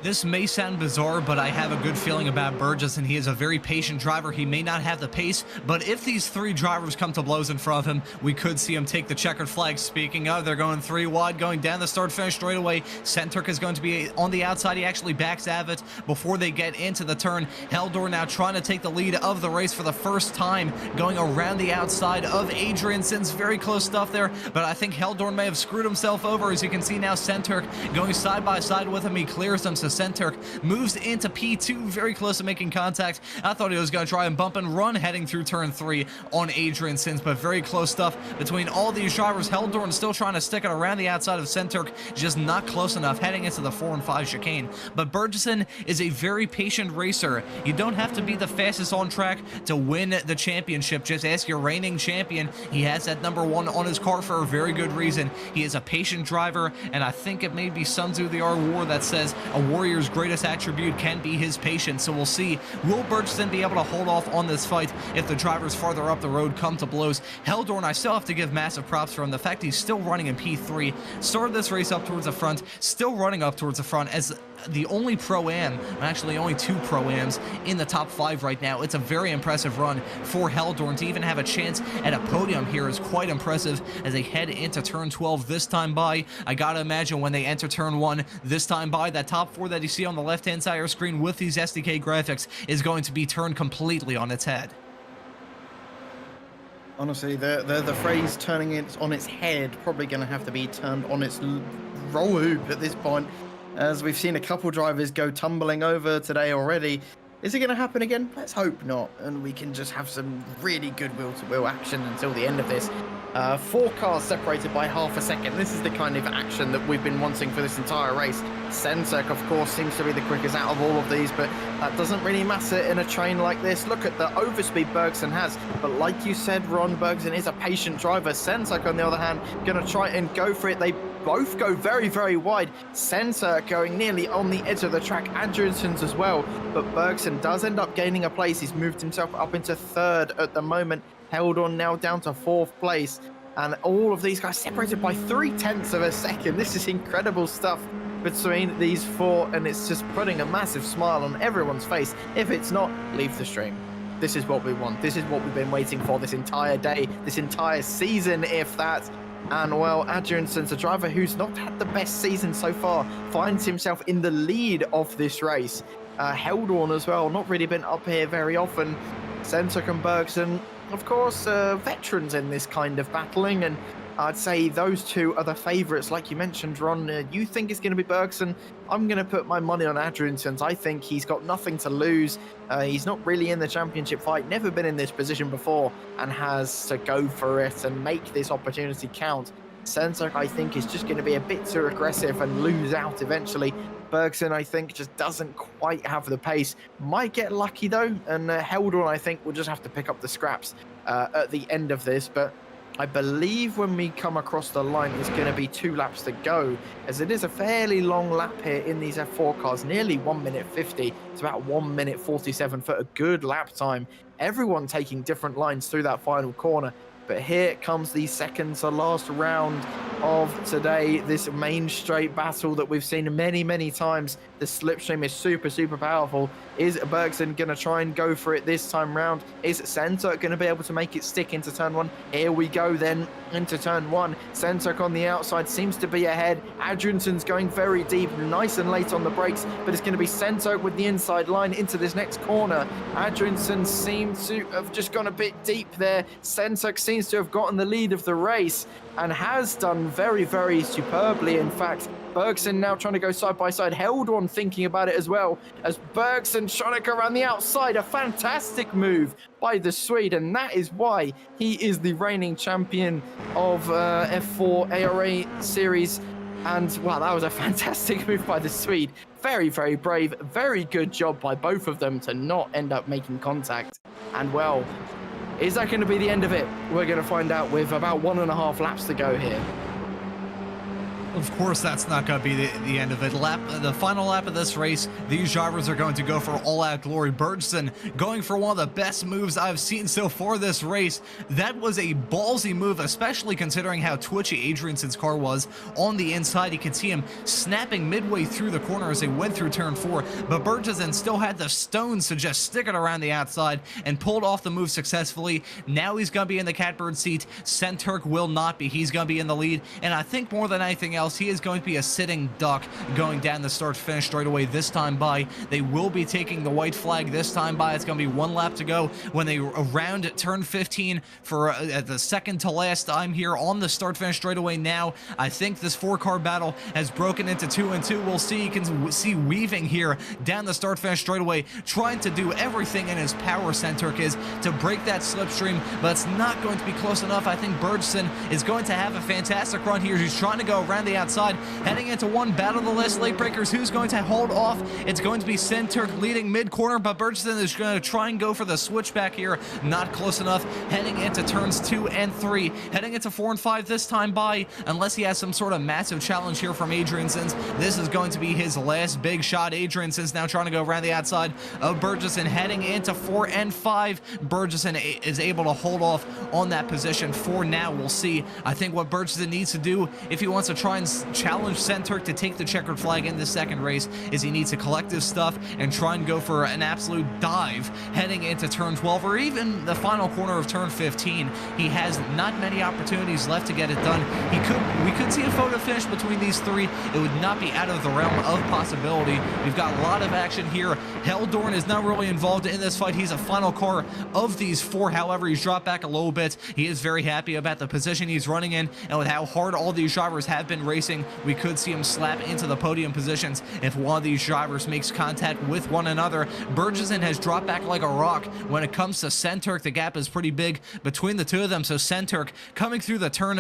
This may sound bizarre, but I have a good feeling about Burgesson. He is a very patient driver. He may not have the pace, but if these 3 drivers come to blows in front of him, we could see him take the checkered flag. Speaking of, they're going 3 wide, going down the start-finish straightaway. Centurk is going to be on the outside. He actually backs out of it before they get into the turn. Heldorn now trying to take the lead of the race for the first time, going around the outside of Adriansson's. Very close stuff there, but I think Heldorn may have screwed himself over. As you can see now, Centurk going side by side with him. He clears them, so Centurk moves into P2, very close to making contact. I thought he was going to try and bump and run heading through turn 3 on Adriansson's, but very close stuff between all these drivers. Heldorn still trying to stick it around the outside of Centurk, just not close enough heading into the 4 and 5 chicane. But Burgesson is a very patient racer. You don't have to be the fastest on track to win the championship. Just ask your reigning champion. He has that number 1 on his car for a very good reason. He is a patient driver, and I think it may be Sun Tzu the Art War that says a warrior's greatest attribute can be his patience. So we'll see, will Burgesson be able to hold off on this fight if the drivers farther up the road come to blows? Heldorn, I still have to give massive props for him. The fact he's still running in P3, started this race up towards the front, still running up towards the front, as the only Pro-Am, actually only 2 Pro-Ams in the top 5 right now. It's a very impressive run for Heldorn. To even have a chance at a podium here is quite impressive as they head into turn 12 this time by. I gotta imagine when they enter turn 1 this time by, that top 4 that you see on the left-hand side of your screen with these SDK graphics is going to be turned completely on its head. Honestly, the phrase turning it on its head probably going to have to be turned on its roll hoop at this point, as we've seen a couple drivers go tumbling over today already. Is it going to happen again? Let's hope not, and we can just have some really good wheel-to-wheel action until the end of this. 4 cars separated by half a second. This is the kind of action that we've been wanting for this entire race. Sensek, of course, seems to be the quickest out of all of these, but that doesn't really matter in a train like this. Look at the overspeed Bergson has, but like you said, Ron, Bergson is a patient driver. Sensek, on the other hand, going to try and go for it. They both go very, very wide. Sensek going nearly on the edge of the track. Andrewson's as well, but Bergson does end up gaining a place. He's moved himself up into 3rd at the moment. Held on now down to 4th place, and all of these guys separated by 0.3 of a second. This is incredible stuff between these 4, and it's just putting a massive smile on everyone's face. If it's not, leave the stream. This is what we want. This is what we've been waiting for this entire day, this entire season, if that. And well, Adrianson's a driver who's not had the best season so far, finds himself in the lead of this race. Heldorn as well, not really been up here very often. Sensek and Bergson, of course, veterans in this kind of battling, and I'd say those 2 are the favourites. Like you mentioned, Ron, you think it's going to be Bergson. I'm going to put my money on Adrianson's. I think he's got nothing to lose. He's not really in the championship fight, never been in this position before, and has to go for it and make this opportunity count. Sensek, I think, is just going to be a bit too aggressive and lose out eventually. Bergson, I think, just doesn't quite have the pace. Might get lucky, though, and Heldorn, I think, will just have to pick up the scraps at the end of this. But I believe when we come across the line, it's going to be 2 laps to go, as it is a fairly long lap here in these F4 cars, nearly 1 minute 50. It's about 1 minute 47 for a good lap time. Everyone taking different lines through that final corner. But here comes the second to last round of today, this main straight battle that we've seen many, many times. The slipstream is super, super powerful. Is Bergson going to try and go for it this time round? Is Sensek going to be able to make it stick into turn 1? Here we go then into turn 1. Sensek on the outside seems to be ahead. Adrianson's going very deep, nice and late on the brakes, but it's going to be Sensek with the inside line into this next corner. Adrianson seems to have just gone a bit deep there. Sensek seems to have gotten the lead of the race and has done very, very superbly. In fact, Bergson now trying to go side by side. Heldorn thinking about it as well, as Bergson trying to go around the outside. A fantastic move by the Swede, and that is why he is the reigning champion of F4 ARA series. And wow, that was a fantastic move by the Swede. Very, very brave. Very good job by both of them to not end up making contact. And well, is that going to be the end of it? We're going to find out with about 1.5 laps to go here. Of course, that's not going to be the end of it. The final lap of this race, these drivers are going to go for all-out glory. Bergson going for one of the best moves I've seen so far this race. That was a ballsy move, especially considering how twitchy Adrianson's car was on the inside. You could see him snapping midway through the corner as they went through turn 4, but Bergson still had the stones to just stick it around the outside and pulled off the move successfully. Now he's going to be in the catbird seat. Senturk will not be. He's going to be in the lead, and I think more than anything else, he is going to be a sitting duck going down the start-finish straightaway this time by. They will be taking the white flag this time by. It's going to be 1 lap to go when they round turn 15 for the second to last time here on the start-finish straightaway now. I think this 4-car battle has broken into 2 and 2. We'll see. You can see Weaving here down the start-finish straightaway, trying to do everything in his power, Senturk is, to break that slipstream, but it's not going to be close enough. I think Bergson is going to have a fantastic run here. He's trying to go around the outside, heading into one battle of the last late breakers. Who's going to hold off? It's going to be Senturk leading mid-corner, but Bergson is going to try and go for the switchback here. Not close enough. Heading into turns 2 and 3. Heading into 4 and 5 this time by, unless he has some sort of massive challenge here from Adrianson's. This is going to be his last big shot. Adrianson's now trying to go around the outside of Bergson. Heading into 4 and 5. Bergson is able to hold off on that position for now. We'll see. I think what Bergson needs to do if he wants to try and challenge Centurk to take the checkered flag in the second race, is he needs to collect his stuff and try and go for an absolute dive heading into turn 12 or even the final corner of turn 15. He has not many opportunities left to get it done. We could see a photo finish between these three. It would not be out of the realm of possibility. We've got a lot of action here. Heldorn is not really involved in this fight. He's a final car of these four. However, he's dropped back a little bit. He is very happy about the position he's running in, and with how hard all these drivers have been racing, we could see him slap into the podium positions if one of these drivers makes contact with one another. Burgess has dropped back like a rock. When it comes to Centurk, the gap is pretty big between the two of them. So Centurk coming through the turn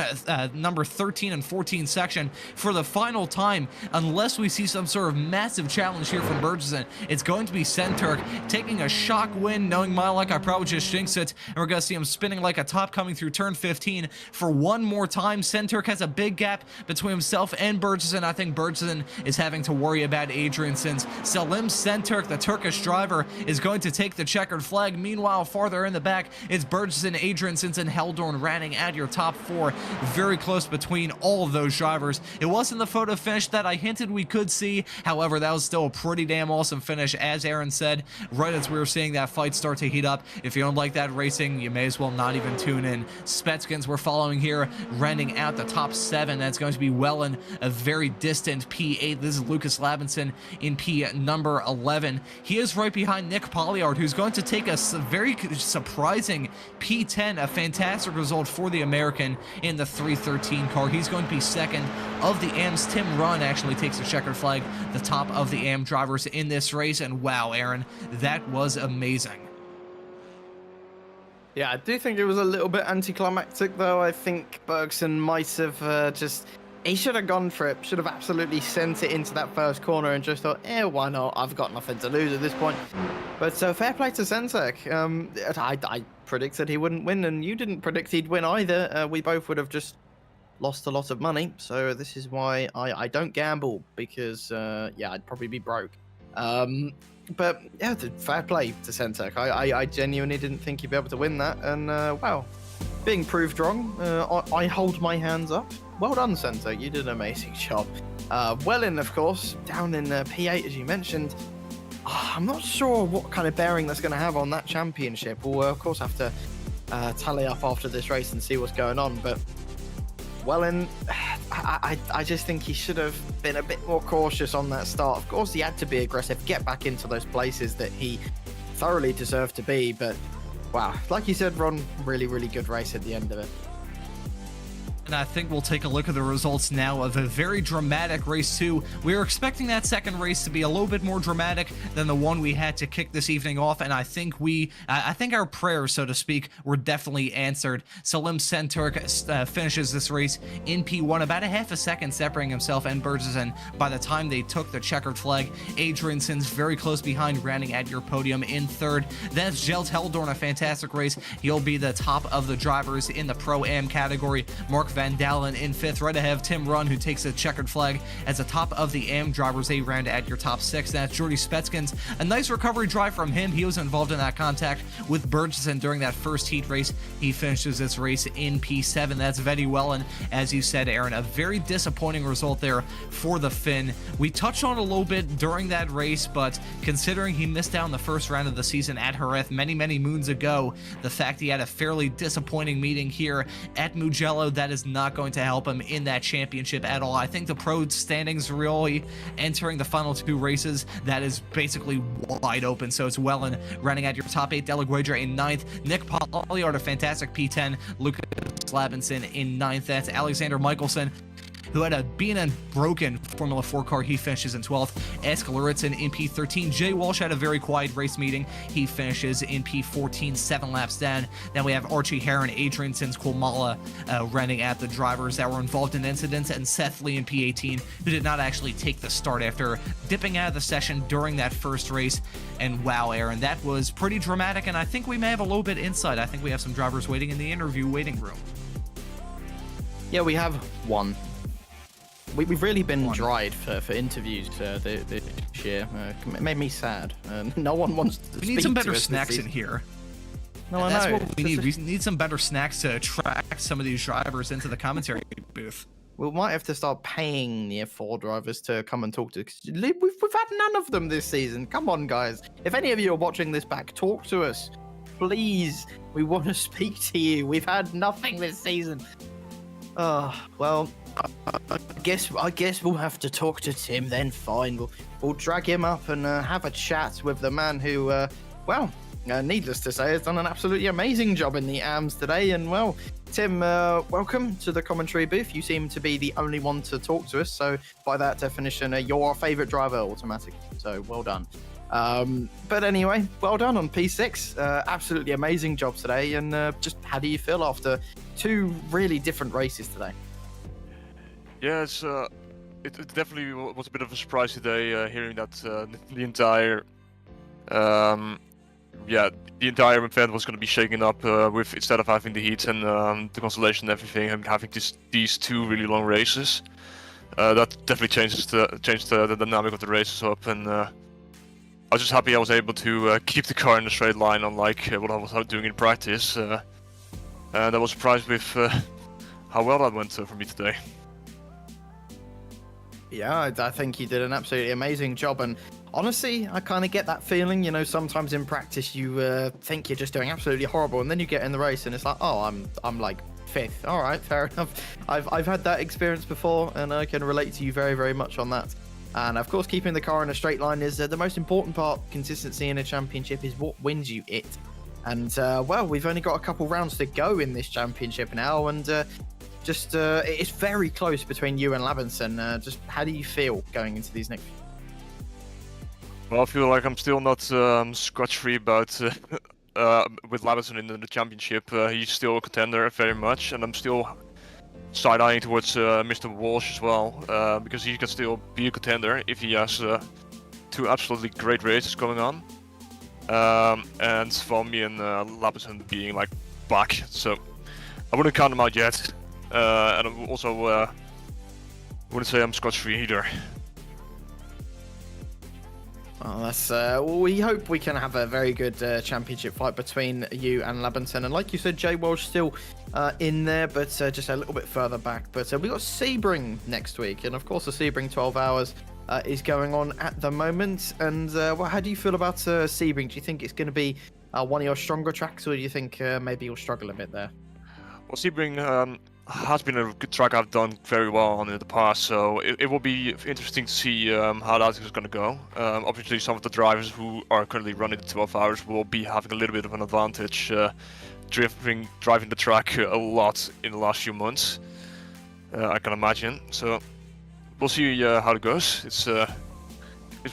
number 13 and 14 section for the final time, unless we see some sort of massive challenge here from Burgess, it's going to be Centurk taking a shock win, knowing my luck, I probably just jinxed it, and we're going to see him spinning like a top coming through turn 15 for one more time. Centurk has a big gap between himself and Burgess, and I think Burgess is having to worry about Adrian, since Selim Centurk, the Turkish driver, is going to take the checkered flag. Meanwhile, farther in the back, it's Burgess, Adrian, and Heldorn running at your top four. Very close between all of those drivers. It wasn't the photo finish that I hinted we could see. However, that was still a pretty damn awesome finish, as Aaron said, right as we were seeing that fight start to heat up. If you don't like that racing, you may as well not even tune in. Spetskins we're following here, rending out the top 7. That's going to be well in a very distant P8. This is Lucas Labinson in P number 11. He is right behind Nick Polliard, who's going to take a very surprising P10, a fantastic result for the American in the 313 car. He's going to be second of the AMs. Tim Runn actually takes the checkered flag, the top of the AM drivers in this race, and wow, Aaron, that was amazing. Yeah, I do think it was a little bit anticlimactic, though. I think Bergson might have he should have gone for it, should have absolutely sent it into that first corner and just thought, why not? I've got nothing to lose at this point. But fair play to Centurk. I predicted he wouldn't win, and you didn't predict he'd win either. We both would have just lost a lot of money, so this is why I don't gamble, because, yeah, I'd probably be broke. But yeah, fair play to Centurk. I genuinely didn't think he'd be able to win that, and wow, being proved wrong, I hold my hands up. Well done, Centurk. You did an amazing job. Wellin, of course, down in P8, as you mentioned. I'm not sure what kind of bearing that's going to have on that championship. We'll, of course, have to tally up after this race and see what's going on. But Wellin, I just think he should have been a bit more cautious on that start. Of course, he had to be aggressive, get back into those places that he thoroughly deserved to be. But wow, like you said, Ron, really, really good race at the end of it. And I think we'll take a look at the results now of a very dramatic race 2. We were expecting that second race to be a little bit more dramatic than the one we had to kick this evening off, and I think I think our prayers, so to speak, were definitely answered. Selim Centurk finishes this race in P1, about a half a second separating himself and Burgess, and by the time they took the checkered flag, Adrianson's very close behind, rounding at your podium in third. Then it's Jelt Heldorn, a fantastic race. He'll be the top of the drivers in the Pro-Am category. Mark Van Dalen in fifth, right ahead of Tim Runn, who takes a checkered flag as the top of the AM drivers. They round at your top 6. That's Jordy Spetskins. A nice recovery drive from him. He was involved in that contact with Burgess during that first heat race. He finishes this race in P7. That's very well, and as you said, Aaron, a very disappointing result there for the Finn. We touched on it a little bit during that race, but considering he missed out in the first round of the season at Jerez many moons ago, the fact he had a fairly disappointing meeting here at Mugello, that is not going to help him in that championship at all. I think the pro standings really entering the final 2 races, that is basically wide open. So it's Wellin running at your top 8, Delaguedra in 9th, Nick Polliard, a fantastic P10, Lucas Labinson in 9th. That's Alexander Michelson, who had a beaten and broken Formula 4 car. He finishes in 12th. Eskaleritson in P13. Jay Walsh had a very quiet race meeting. He finishes in P14, 7 laps down. Then we have Archie Heron, Adrianson's Kulmala running at the drivers that were involved in incidents, and Seth Lee in P18, who did not actually take the start after dipping out of the session during that first race. And wow, Aaron, that was pretty dramatic, and I think we may have a little bit insight. I think we have some drivers waiting in the interview waiting room. Yeah, we have one. We've really been dried for interviews this year. It made me sad. No one wants to speak to us. We need some better snacks in here. No, that's I know. what we need. We need some better snacks to attract some of these drivers into the commentary booth. we might have to start paying the F4 drivers to come and talk to us. We've had none of them this season. Come on, guys. If any of you are watching this back, talk to us. Please, we want to speak to you. We've had nothing this season. Well, I guess we'll have to talk to Tim then. Fine, we'll drag him up and have a chat with the man who, needless to say, has done an absolutely amazing job in the AMs today. And well, Tim, welcome to the commentary booth. You seem to be the only one to talk to us, so by that definition, you're our favourite driver automatically. So well done. But anyway, well done on P6. Absolutely amazing job today. And just how do you feel after 2 really different races today? Yeah, it definitely was a bit of a surprise today, hearing that the entire event was going to be shaken up with, instead of having the heat and the consolation and everything, and having these 2 really long races. That definitely changed the dynamic of the races up, and I was just happy I was able to keep the car in a straight line, unlike what I was doing in practice. And I was surprised with how well that went for me today. Yeah, I think you did an absolutely amazing job, and honestly, I kind of get that feeling. You know, sometimes in practice you think you're just doing absolutely horrible, and then you get in the race and it's like, oh, I'm like 5th. All right, fair enough. I've had that experience before, and I can relate to you very, very much on that. And of course, keeping the car in a straight line is the most important part. Consistency in a championship is what wins you it. And well, we've only got a couple rounds to go in this championship now, and it's very close between you and Labinson. Just how do you feel going into these next few? Well, I feel like I'm still not scotch-free about with Labinson in the championship. He's still a contender very much, and I'm still side-eyeing towards Mr. Walsh as well, because he can still be a contender if he has 2 absolutely great races going on. And for me and Labinson being like back, so I wouldn't count him out yet. And I also wouldn't say I'm scotch-free either. Well, that's we hope we can have a very good championship fight between you and Labinson. And like you said, Jay Walsh still in there, but just a little bit further back. But we got Sebring next week, and of course the Sebring 12 hours is going on at the moment. And well, how do you feel about Sebring? Do you think it's going to be one of your stronger tracks, or do you think maybe you'll struggle a bit there? Well, Sebring has been a good track I've done very well on in the past, so it will be interesting to see how that is going to go. Obviously, some of the drivers who are currently running the 12 hours will be having a little bit of an advantage, driving the track a lot in the last few months, I can imagine. So we'll see how it goes. It's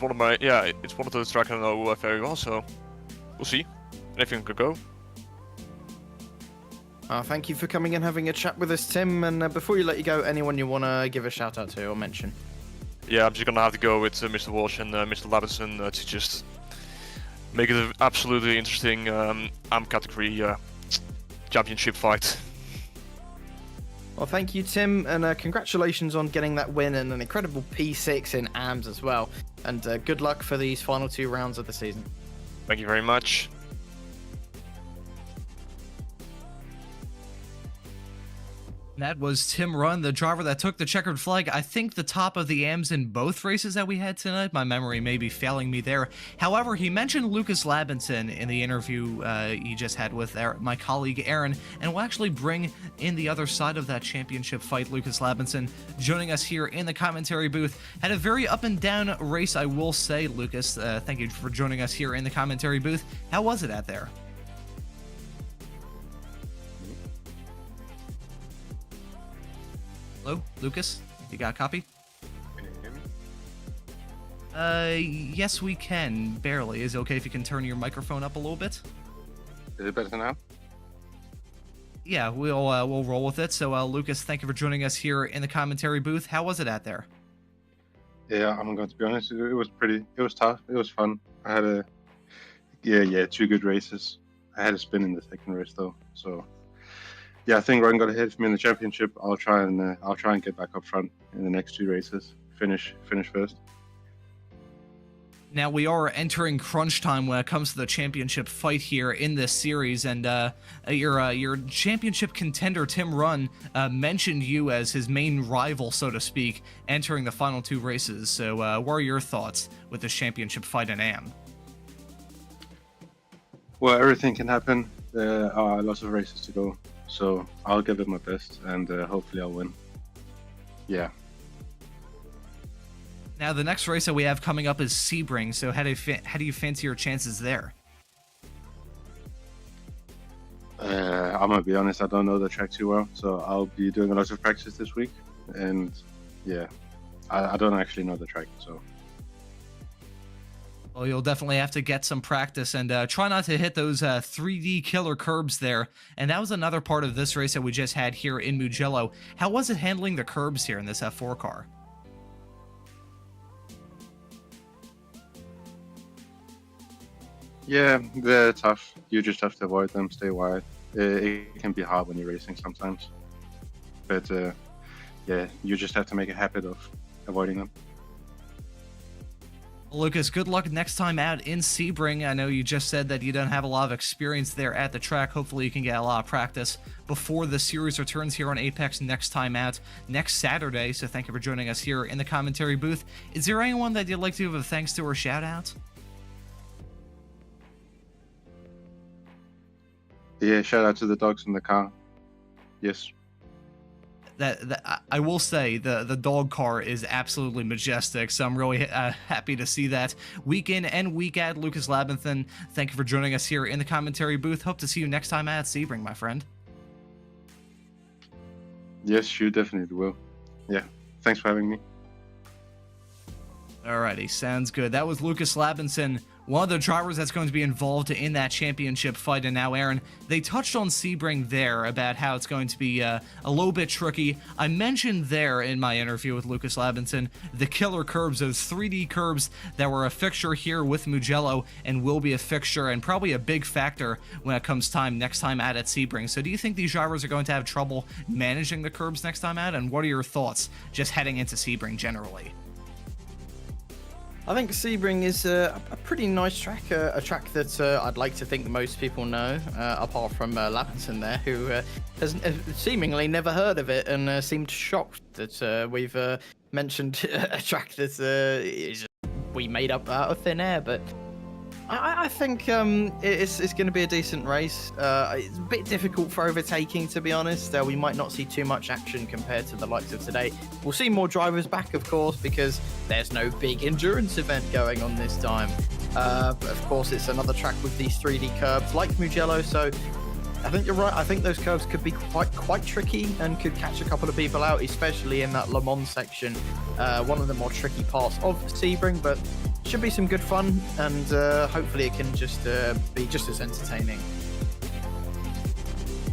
one of those tracks I know very well, so we'll see. Anything could go. Thank you for coming and having a chat with us, Tim. And before you let you go, anyone you want to give a shout out to or mention? Yeah, I'm just gonna have to go with Mr. Walsh and Mr. Labinson to just make it an absolutely interesting AM category championship fight. Well, thank you, Tim, and congratulations on getting that win and an incredible P6 in AMS as well. And good luck for these final 2 rounds of the season. Thank you very much. That was Tim Runn, the driver that took the checkered flag. I think the top of the AMs in both races that we had tonight. My memory may be failing me there. However, he mentioned Lucas Labinson in the interview he just had with my colleague Aaron, and we'll actually bring in the other side of that championship fight, Lucas Labinson, joining us here in the commentary booth. Had a very up and down race, I will say, Lucas. Thank you for joining us here in the commentary booth. How was it out there? Hello, Lucas? You got a copy? Can you hear me? Yes, we can. Barely. Is it okay if you can turn your microphone up a little bit? Is it better now? Yeah, we'll roll with it. So, Lucas, thank you for joining us here in the commentary booth. How was it out there? Yeah, I'm going to be honest. It was tough. It was fun. I had 2 good races. I had a spin in the second race though, so. Yeah, I think Ryan got ahead of me in the championship. I'll try and get back up front in the next 2 races. Finish first. Now we are entering crunch time when it comes to the championship fight here in this series, and your championship contender Tim Runn mentioned you as his main rival, so to speak, entering the final 2 races. So what are your thoughts with this championship fight in AM? Well, everything can happen. There are lots of races to go, so I'll give it my best, and hopefully I'll win. Yeah. Now, the next race that we have coming up is Sebring, so how do you fancy your chances there? I'm gonna be honest, I don't know the track too well, so I'll be doing a lot of practice this week, and yeah, I don't actually know the track, so. Well, you'll definitely have to get some practice and try not to hit those 3D killer curbs there. And that was another part of this race that we just had here in Mugello. How was it handling the curbs here in this F4 car? Yeah, they're tough. You just have to avoid them, stay wide. It can be hard when you're racing sometimes. But yeah, you just have to make a habit of avoiding them. Lucas, good luck next time out in Sebring. I know you just said that you don't have a lot of experience there at the track. Hopefully you can get a lot of practice before the series returns here on Apex next time out, next Saturday. So thank you for joining us here in the commentary booth. Is there anyone that you'd like to give a thanks to or shout out? Yeah, shout out to the dogs in the car. Yes. That I will say the dog car is absolutely majestic, so I'm really happy to see that week in and week out. Lucas Labinthan, thank you for joining us here in the commentary booth. Hope to see you next time at Sebring, my friend. Yes, you definitely will. Yeah, thanks for having me. Alrighty, sounds good. That was Lucas Labinson, one of the drivers that's going to be involved in that championship fight. And now, Aaron, they touched on Sebring there about how it's going to be a little bit tricky. I mentioned there in my interview with Lucas Labinson the killer curbs, those 3D curbs that were a fixture here with Mugello and will be a fixture and probably a big factor when it comes time next time out at Sebring. So do you think these drivers are going to have trouble managing the curbs next time out? And what are your thoughts just heading into Sebring generally? I think Sebring is a pretty nice track, a track that I'd like to think most people know, apart from Lapinson there, who has seemingly never heard of it and seemed shocked that we've mentioned a track that we made up out of thin air. But I think it's going to be a decent race. It's a bit difficult for overtaking, to be honest. We might not see too much action compared to the likes of today. We'll see more drivers back, of course, because there's no big endurance event going on this time. But of course, it's another track with these 3D curves like Mugello, so I think you're right. I think those curves could be quite tricky and could catch a couple of people out, especially in that Le Mans section, one of the more tricky parts of Sebring, but should be some good fun, and hopefully it can just be just as entertaining.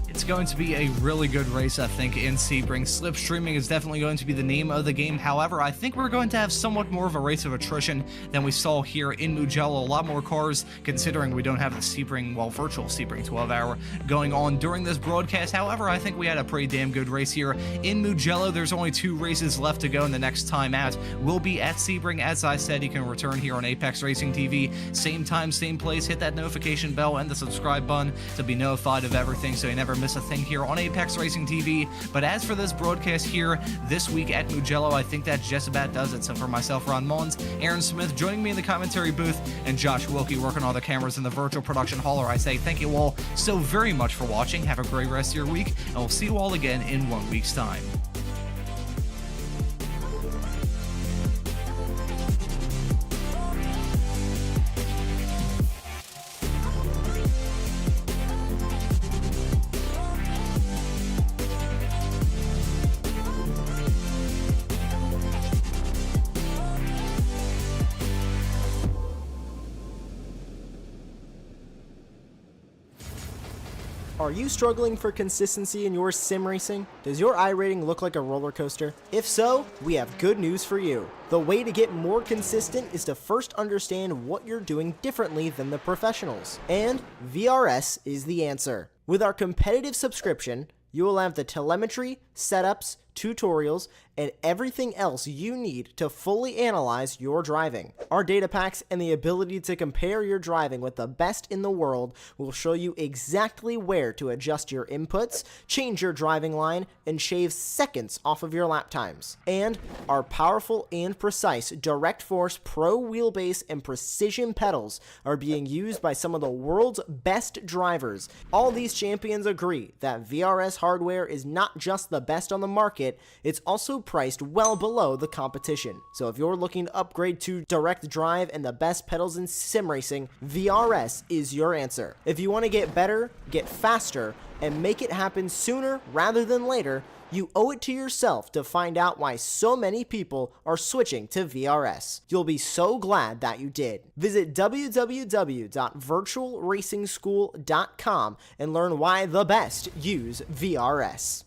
It's going to be a really good race, I think, in Sebring. Slipstreaming is definitely going to be the name of the game. However, I think we're going to have somewhat more of a race of attrition than we saw here in Mugello. A lot more cars, considering we don't have the Sebring, well, virtual Sebring 12-hour going on during this broadcast. However, I think we had a pretty damn good race here in Mugello. There's only 2 races left to go, and the next time out will be at Sebring. As I said, you can return here on Apex Racing TV. Same time, same place. Hit that notification bell and the subscribe button to be notified of everything so you never miss a thing here on Apex Racing TV. But as for this broadcast here this week at Mugello, I think that just about does it. So for myself, Ron Mullins, Aaron Smith joining me in the commentary booth, and Josh Wilkie working all the cameras in the virtual production hauler, I say thank you all so very much for watching. Have a great rest of your week, and we'll see you all again in 1 week's time. Are you struggling for consistency in your sim racing? Does your iRating look like a roller coaster? If so, we have good news for you. The way to get more consistent is to first understand what you're doing differently than the professionals. And VRS is the answer. With our competitive subscription, you will have the telemetry, setups, tutorials, and everything else you need to fully analyze your driving. Our data packs and the ability to compare your driving with the best in the world will show you exactly where to adjust your inputs, change your driving line, and shave seconds off of your lap times. And our powerful and precise Direct Force Pro wheelbase and precision pedals are being used by some of the world's best drivers. All these champions agree that VRS hardware is not just the best on the market, it's also priced well below the competition. So if you're looking to upgrade to direct drive and the best pedals in sim racing, VRS is your answer. If you want to get better, get faster, and make it happen sooner rather than later, you owe it to yourself to find out why so many people are switching to VRS. You'll be so glad that you did. Visit www.virtualracingschool.com and learn why the best use VRS.